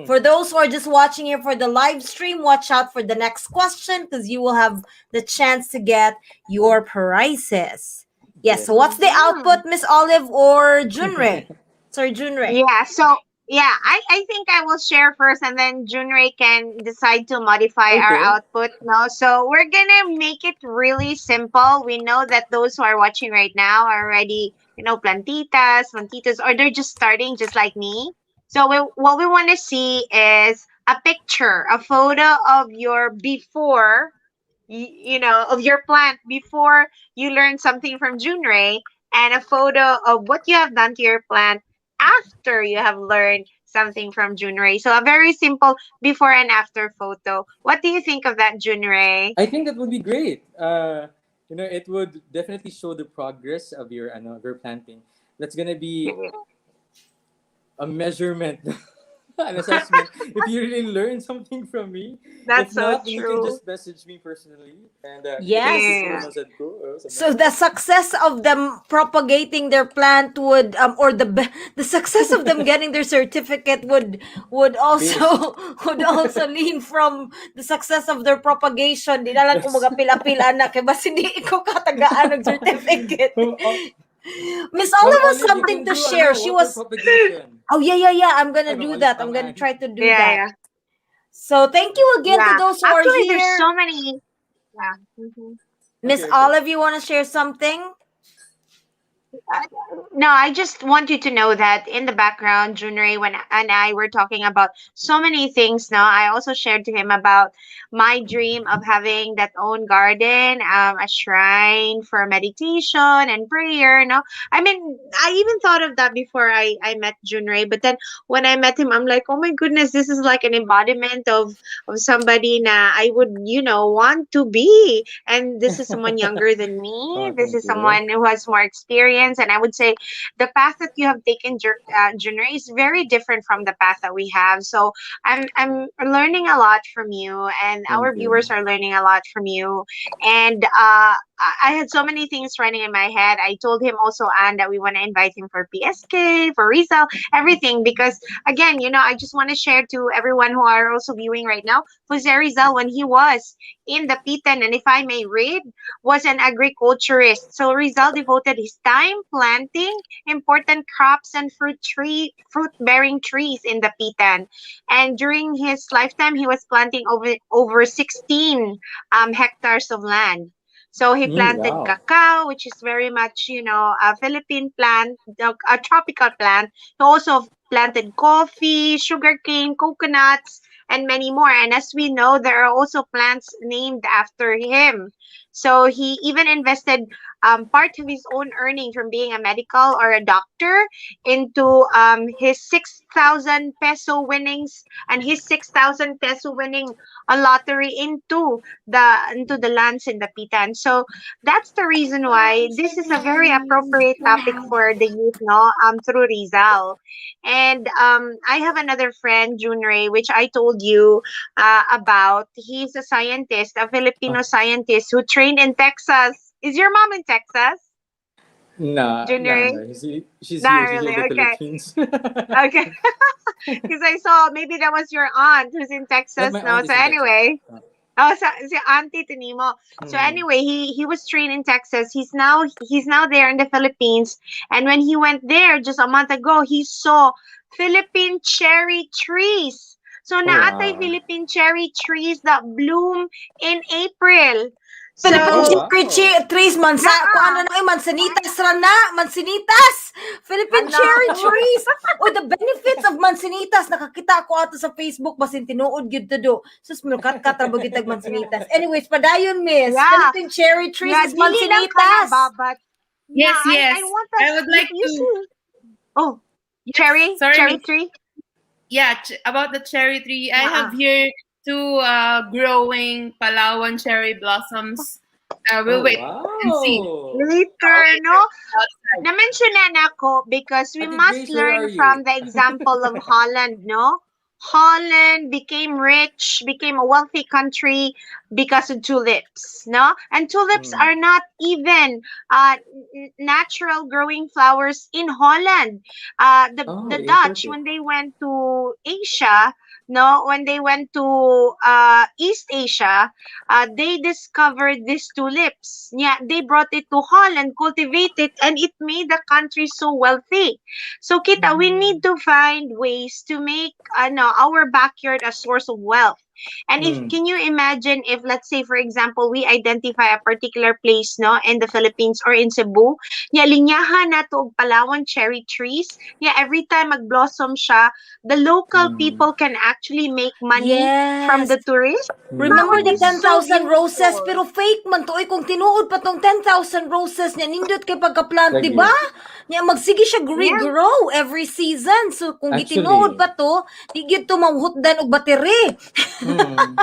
For those who are just watching here for the live stream, watch out for the next question because you will have the chance to get your prizes. Yes, so what's the output, Miss Olive or Junrei? Sorry, Junrei. Yeah, so yeah, I think I will share first and then Junrei can decide to modify our Okay. output. No, so we're gonna make it really simple. We know that those who are watching right now are already, plantitas, mantitas, or they're just starting just like me. So what we want to see is a picture, a photo of your before, of your plant before you learn something from Junrei, and a photo of what you have done to your plant after you have learned something from Junrei. So a very simple before and after photo. What do you think of that, Junrei? I think that would be great. It would definitely show the progress of your planting. That's gonna be a measurement, an assessment. If you really learn something from me, That's if so not, then you can true. just message me personally. And thank you Yes. so Yeah. much, Edco. So the success of them propagating their plant would or the success of them getting their certificate would Base. also would also lean from the success of their propagation. Di na lang kung Yes. magapila-pila na kay basi di ikaw katagaan ng certificate. Oh, Miss Ma'am Olive has Olive, you something can to do share. She water was propagation. Oh yeah. I'm going to Ay, Ma'am do Olive, that. I'm going to Anne. try to do Yeah, that. yeah. So thank you again to Yeah. those who are Actually, there's here. so many. Yeah. Miss Okay. Olive, you want to share something? No, I just want you to know that in the background, Junrei when and I were talking about so many things. Now, I also shared to him about my dream of having that own garden, a shrine for meditation and prayer. No, I mean, I even thought of that before I met Junrei. But then when I met him, I'm like, oh my goodness, this is like an embodiment of somebody na I would want to be. And this is someone younger than me. Oh, This thank is you. someone who has more experience, and I would say the path that you have taken, Junrei, is very different from the path that we have. So I'm learning a lot from you, and Thank our you. viewers are learning a lot from you. And I had so many things running in my head. I told him also, Anne, that we want to invite him for PSK, for Rizal, everything, because again, I just want to share to everyone who are also viewing right now, Jose Rizal, when he was in the Pitan, and if I may read, was an agriculturist. So Rizal devoted his time planting important crops and fruit bearing trees in the Pitan. And during his lifetime, he was planting over 16 hectares of land. So he planted Wow. cacao, which is very much, a Philippine plant, a tropical plant. He also planted coffee, sugarcane, coconuts, and many more. And as we know, there are also plants named after him. So he even invested part of his own earning from being a medical or a doctor into his 6,000 peso winnings and his 6,000 peso winning a lottery into the lands in the Pitan. So that's the reason why this is a very appropriate topic for the youth, no? Through Rizal. And I have another friend, Junrei, which I told you about. He's a scientist, a Oh, Filipino scientist who trained in Texas. Is your mom in Texas, nah, nah, Junrei? no. She's Not here. She's here really. in the Okay. Philippines. Okay. Because I saw maybe that was your aunt who's in But Texas. my No. aunt So is in Texas. anyway. Oh. Oh, so, si Auntie Tinimo. So Mhm. anyway, he was trained in Texas. He's now there in the Philippines. And when he went there just a month ago, he saw Philippine cherry trees. So Oh, naatay wow. Philippine cherry trees that bloom in April. Philippine Oh, So, cherry wow. trees kuan naa. na na mansanitas ra na, mansanitas. Philippine Hala. cherry trees. O the benefits of mansanitas nakakita ko ato sa Facebook basin tinuod gyud to do. Sus mulkat ka tra bagitag mansanitas. Anyways, padayon miss. Yeah. Philippine cherry trees Yeah, is dili lang ka na mansanitas. babat. Yeah, Yes, I yes. want I us would you like you to. see. Oh, Yes, sorry, cherry Miss. tree. Yeah, about the cherry tree. I have Yeah. here two growing Palawan cherry blossoms. We'll Oh, wait and see. wow. Later, I'll eat no? it outside. Na-mentionan ako because we Ate must Grace, where are learn you? from the example of Holland, no? Holland became rich, became a wealthy country because of tulips, no? And tulips Mm. are not even natural growing flowers in Holland. The Oh, Dutch, imported. when they went to Asia, no, when they went to East Asia, they discovered these tulips. Yeah, they brought it to Holland, cultivated, and it made the country so wealthy. So, Kita, we Mhm. need to find ways to make our backyard a source of wealth. And if Mm. can you imagine if, let's say, for example, we identify a particular place, no, in the Philippines or in Cebu, ya linyahan nato og Palawan cherry trees. Yeah, every time mag-blossom siya, the local Mm. people can actually make money from Yes. the tourists. That Remember would the be Mm. so 10,000 roses? beautiful. Pero fake man to. Oy, kung tinuod pa tong 10,000 roses niya, nindot kay pagka-plant, di ba? Lagi. Niya, magsige siya Yeah. regrow every season. So, kung gitinuod Actually. pa to, di gyud to mauhutdan og battery. Mm.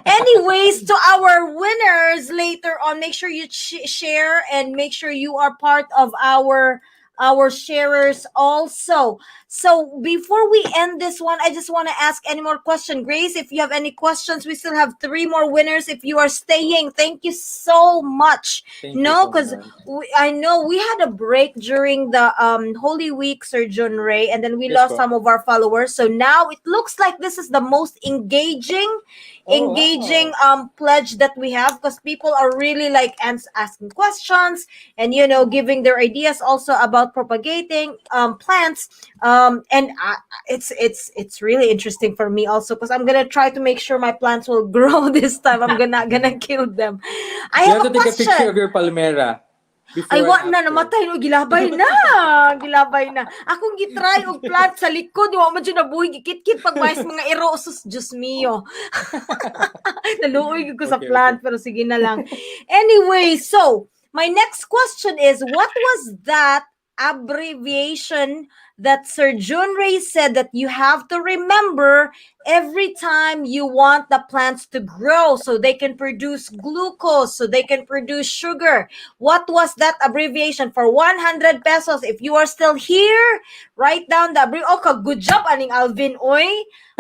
Anyways, to our winners later on, make sure you share and make sure you are part of our sharers also. So before we end this one, I just want to ask any more question. Grace, if you have any questions, we still have three more winners. If you are staying, thank you so much. Thank you No, so because much. I know we had a break during the Holy Week, Sir Junrey, and then we Yes lost po. some of our followers. So now it looks like this is the most engaging Oh, wow. pledge that we have, because people are really like asking questions and giving their ideas also about propagating plants, and it's really interesting for me also, because I'm gonna try to make sure my plants will grow this time. I'm gonna kill them. I You have have a to take a picture of question. your palmera Ay, before and wa na, after. namatay no, gilabay na. Gilabay na. Akong gitry og plant sa likod, wa man dyan nabuhi, gikit-kit pag mais mga ero, sus, Diyos mio. Naluoy ko sa Okay, okay. plant, pero sige na lang. Anyway, so, my next question is, what was that abbreviation that Sir Junrey said that you have to remember every time you want the plants to grow so they can produce glucose, so they can produce sugar? What was that abbreviation? For 100 pesos, if you are still here, write down the abbreviation. Oh, good job, aning Alvin, oy.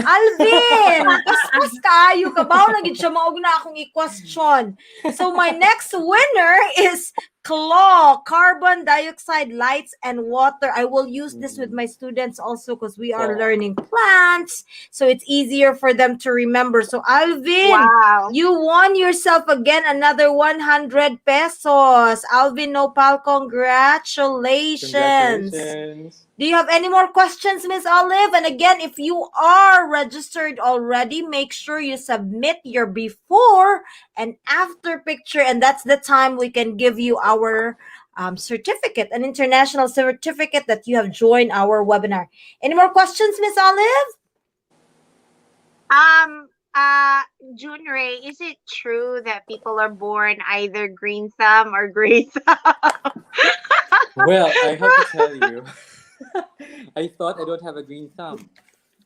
Alvin, paspas kayo, kabaw na gid siya, maog na akong i-question. So my next winner is Claw, carbon dioxide, lights, and water. I will use this with my students also, because we are Wow. learning plants, so it's easier for them to remember. So Alvin, Wow. you won yourself again another 100 pesos. Alvin Nopal, congratulations. Congratulations. Do you have any more questions, Miss Olive? And again, if you are registered already, make sure you submit your before and after picture, and that's the time we can give you our certificate, an international certificate that you have joined our webinar. Any more questions, Miss Olive? Um, uh, Junrei, is it true that people are born either green thumb or gray thumb? Well, I have to tell you, I thought I don't have a green thumb.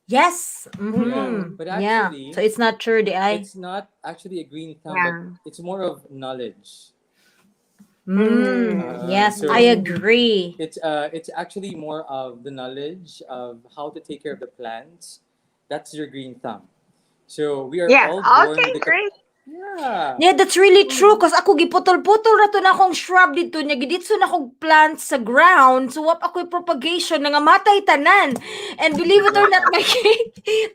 Yes. Yeah, Mm-hmm. but Yeah. So actually, it's not true, the I. it's not actually a green thumb, but Yeah. it's more of knowledge. Yes, I So Mm. agree. it's actually more of the knowledge of how to take care of the plants. That's your green thumb. So we are Yeah. all born with Okay, the great. yeah. Yeah, that's really true. Mm. Cause ako giputol-putol na to na akong shrub dito niya. Giditso na akong plants sa ground. So, wap ako'y propagation na nga matay tanan. And believe it or not, Wow. my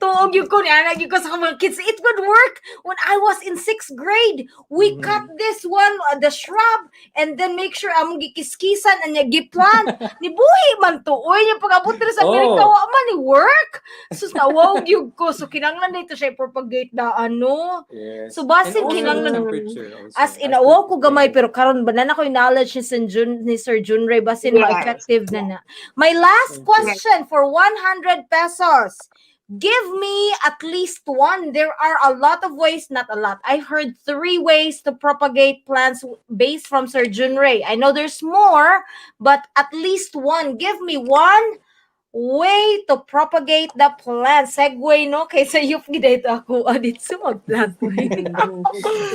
tuog yung ko, niya, yung ko sa mga kids. It would work when I was in 6th grade. We cut Mm-hmm. this one, the shrub, and then make sure among gikiskisan and niya giplant. Ni buhi man to. Uy, niya pag-abot nila sa Amerika, Oh, wa man ni work. So, nawag yung ko. So, kinanglan na ito siya propagate na ano. yes. So And basin also the kinanglan, Mm. temperature as also in as per awo ko gamay, climate. pero karon banana ko yung knowledge ni Sir Junrey, basin Yes. ma-effective na na. My last Thank you. Yes. question for 100 pesos. Give me at least one. There are a lot of ways, not a lot. I've heard 3 ways to propagate plants based from Sir Junrey. I know there's more, but at least one. Give me one way to propagate the plant. Segue, no? Kaysa yung gidayto ako, dito mag-planting.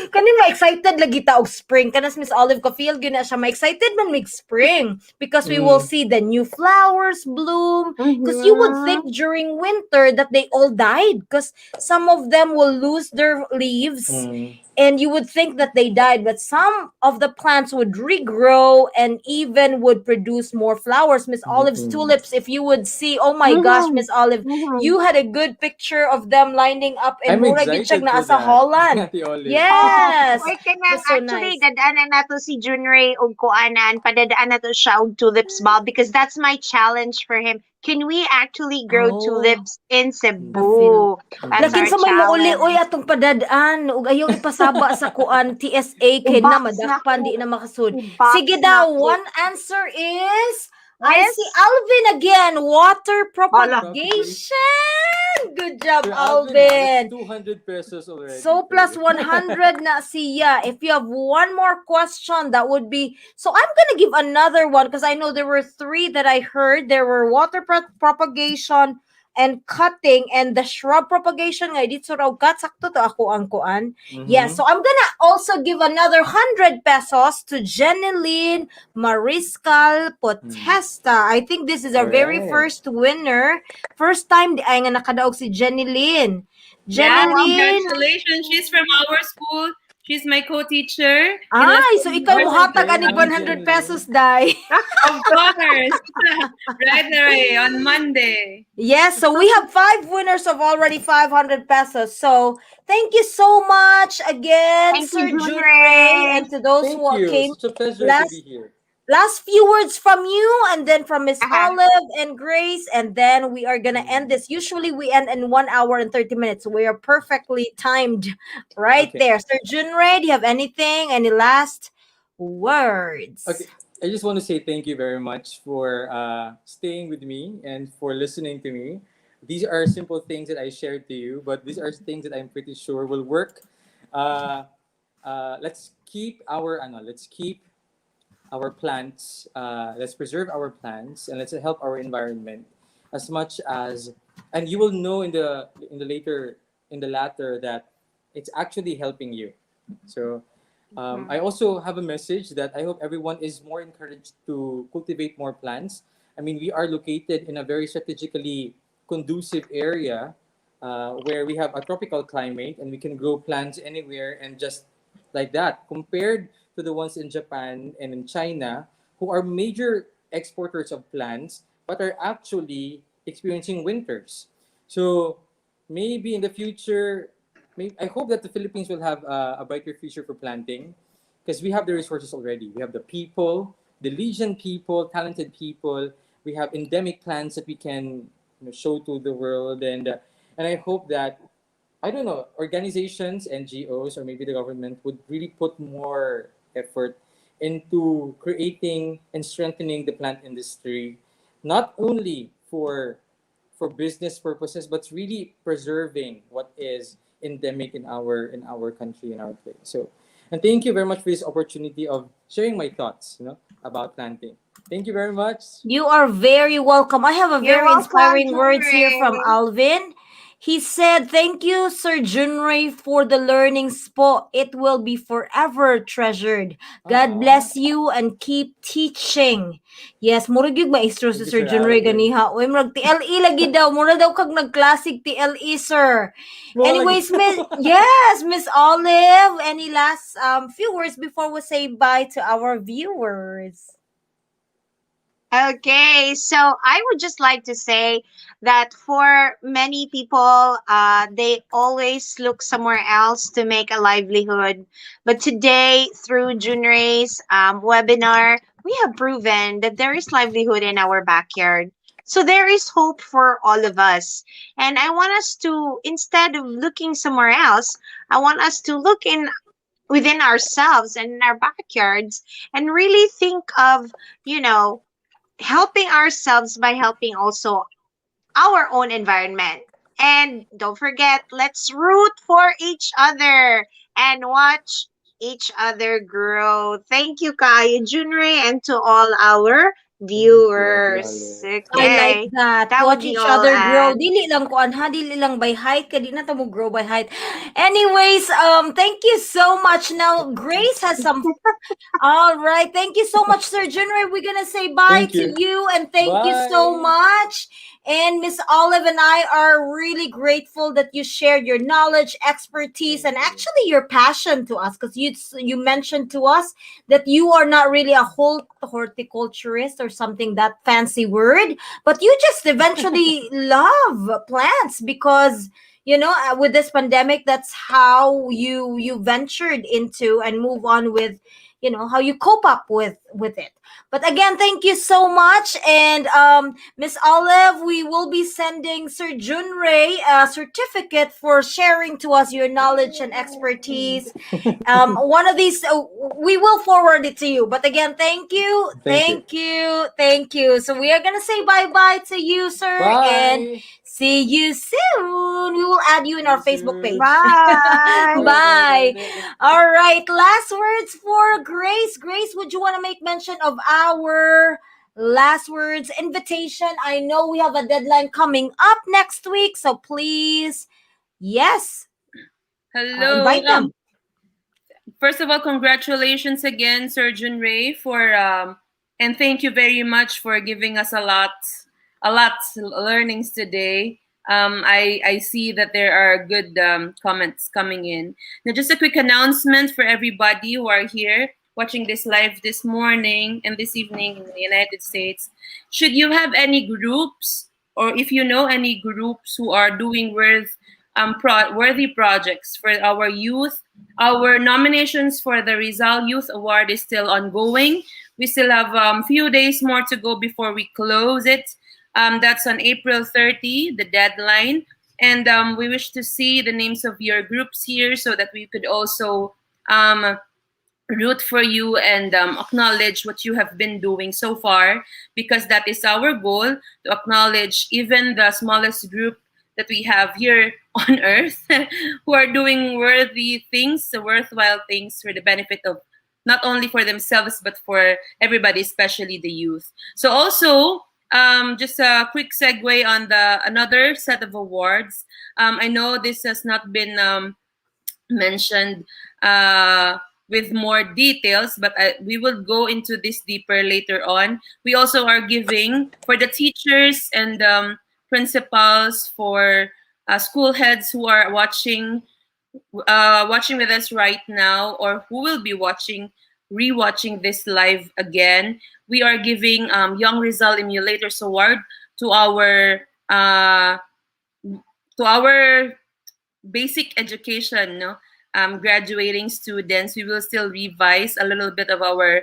Kani ma-excited lagi ta og spring. Kanas Miss Olive ko feel gyud na siya ma-excited man mig spring because we will Mm. see the new flowers bloom. Because you would think Mhm. during winter that they all died because some of them will lose their leaves Mm. and you would think that they died, but some of the plants would regrow and even would produce more flowers. Miss Olive's Mm. tulips, if you would see, oh my gosh, Mhm. Miss Olive, Mhm. you had a good picture of them lining up in I'm mura gid siya excited na for asa that, Holland. Ate Olive. Oh, Yes, or kanang that's so actually nice. dadaanan nato si Junrey og kuanan, padadaan nato siya og tulips ball because that's my challenge for him. Can we actually grow Oh, tulips in the Mm. feel. Cebu? That's Mm. Lakin our sa may muuli oy challenge. atong padadaan ug ayaw ipasaba sa kuan TSA kay na Ibox na madakpan ko. di na makasud. Ibox Sige na daw, ko. one answer is I see Yes? Alvin again. Water Hala. Propagation. propagation. Good job, Sir Alvin, that's Alvin. 200 pesos already So for plus you. 100 na siya. If you have one more question, that would be. So I'm gonna give another one because I know there were three that I heard. There were water propagation and cutting and the shrub propagation. Nga dito raw kat sakto to ako ang kuan. Yeah, Mm-hmm. so I'm gonna also give another 100 pesos to Jeneline Mariscal Mm. Potesta. I think this is our All very right. first winner. First time di ay nga nakadaog si Jeneline. Yeah, Oh, wow. Jeneline. congratulations. She's from our school. She's my co-teacher in Ay, so Lesson ikaw mo Arts and hatag Okay, anig Ma'am Crafts. 100 Jeneline. pesos, Dai. Of course. Right away on Monday. Yes, so we have five winners of already 500 pesos. So thank you so much again, Thank you, Sir Junrey, Junrey. and to those Thank who you. came Such a pleasure to be last here. last few words from you and then from Miss Uh-huh. Olive and Grace, and then we are gonna end Mm. this. Usually we end in 1 hour and 30 minutes. So we are perfectly timed right Okay. there. Sir Junrey, do you have anything? Any last Okay. words? I just want to say thank you very much for staying with me and for listening to me. These are simple things that I shared to you, but these are things that I'm pretty sure will work. Uh, let's keep our plants. Let's preserve our plants and let's help our environment as much as. And you will know in the latter that it's actually helping you. So I Mhm. also have a message that I hope everyone is more encouraged to cultivate more plants. I mean, we are located in a very strategically conducive area where we have a tropical climate and we can grow plants anywhere and just like that. Compared to the ones in Japan and in China, who are major exporters of plants but are actually experiencing winters. So maybe in the future, I hope that the Philippines will have a brighter future for planting because we have the resources already. We have the people, the legion people, talented people. We have endemic plants that we can show to the world, and I hope that I don't know organizations, NGOs, or maybe the government would really put more effort into creating and strengthening the plant industry, not only for business purposes, but really preserving what is endemic in our country, in our place. So, and thank you very much for this opportunity of sharing my thoughts, about planting. Thank you very much. You are very welcome. I have a You're very welcome, inspiring words here from Junrey. Alvin. He said, "Thank you, Sir Junrey, for the learning spot. It will be forever treasured. God Aww. bless you and keep teaching." Yes, murag yung maestro Thank si you, Sir Sir Junrey Alvin. ganiha. Uy, murag TLE lagi daw. Mura daw kag nag-classic TLE, sir. Mo lagi. Anyways, Miss Olive, any last few words before we say bye to our viewers? Okay, so I would just like to say that for many people, they always look somewhere else to make a livelihood. But today, through Junray's webinar, we have proven that there is livelihood in our backyard. So there is hope for all of us. And I want us to, instead of looking somewhere else, I want us to look in within ourselves and in our backyards and really think of, you know, helping ourselves by helping also our own environment. And don't forget, let's root for each other and watch each other grow. Thank you, Kaya Junrey, and to all our Thank you, Ate viewers. Olive. I like Okay. that. That would Watch be each all, other grow. and Dili lang kuan ha, dili lang by height. Kadi na ta mo grow by height. Anyways, thank you so much. Now Grace has some. All right. Thank you so much, Sir Junrey. We're going to say bye Thank to you. you and thank you so Bye. much. And Miss Olive and I are really grateful that you shared your knowledge, expertise, Thank and you. actually your passion to us because you mentioned to us that you are not really a whole horticulturist or something that fancy word, but you just eventually love plants because with this pandemic that's how you ventured into and move on with how you cope up with it. But again, thank you so much. And Miss Olive, we will be sending Sir Junrey a certificate for sharing to us your knowledge and expertise. One of these, we will forward it to you. But again, thank you, Thank you. thank you. So we are gonna say bye bye to you, sir, and Bye. see you soon. We will add you in See you our Facebook soon. page. bye. Bye, bye, bye, Bye. bye. All right. Last words for Grace. Grace, would you want to make mention of our last words invitation? I know we have a deadline coming up next week, so please, yes, Hello. invite them. First of all, congratulations again, Surgeon Ray, for and thank you very much for giving us a lot learnings today. I see that there are good comments coming in. Now, just a quick announcement for everybody who are here watching this live this morning and this evening in the United States. Should you have any groups, or if you know any groups who are doing worthy projects for our youth, our nominations for the Rizal Youth Award is still ongoing. We still have few days more to go before we close it. That's on April 30, the deadline. And we wish to see the names of your groups here so that we could also um, root for you and acknowledge what you have been doing so far, because that is our goal, to acknowledge even the smallest group that we have here on earth who are doing worthy things, worthwhile things for the benefit of not only for themselves but for everybody, especially the youth. So also, just a quick segue on the another set of awards. I know this has not been mentioned with more details, but we will go into this deeper later on. We also are giving for the teachers and principals, for school heads who are watching with us right now, or who will be rewatching this live again. We are giving Young Rizal Emulators Award to uh, our basic education, no? Graduating students. We will still revise a little bit of our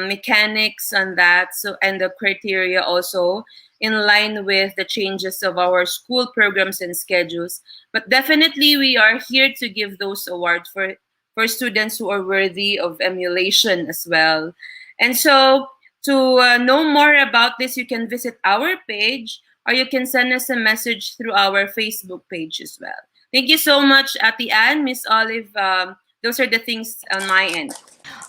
mechanics on that, so, and the criteria also in line with the changes of our school programs and schedules. But definitely, we are here to give those awards for students who are worthy of emulation as well. And so, to know more about this, you can visit our page, or you can send us a message through our Facebook page as well. Thank you so much, Ate Anne, Miss Olive. Those are the things on my end.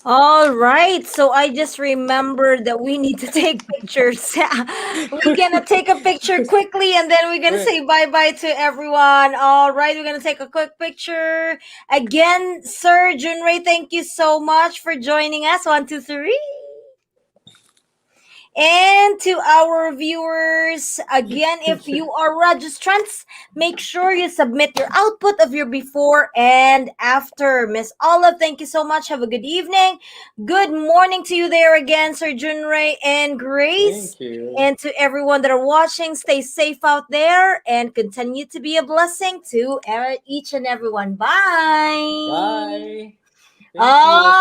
All right. So I just remembered that we need to take pictures. We're going to take a picture quickly and then we're going to Sure. say bye bye to everyone. All right. We're going to take a quick picture. Again, Sir Junrey, thank you so much for joining us. 1, 2, 3. And to our viewers, again, if Thank you. you are registrants, make sure you submit your output of your before and after. Miss Olive, thank you so much. Have a good evening. Good morning to you there again, Sir Junrey and Grace. Thank you. And to everyone that are watching, stay safe out there and continue to be a blessing to each and everyone. Bye. Bye. Thank you. All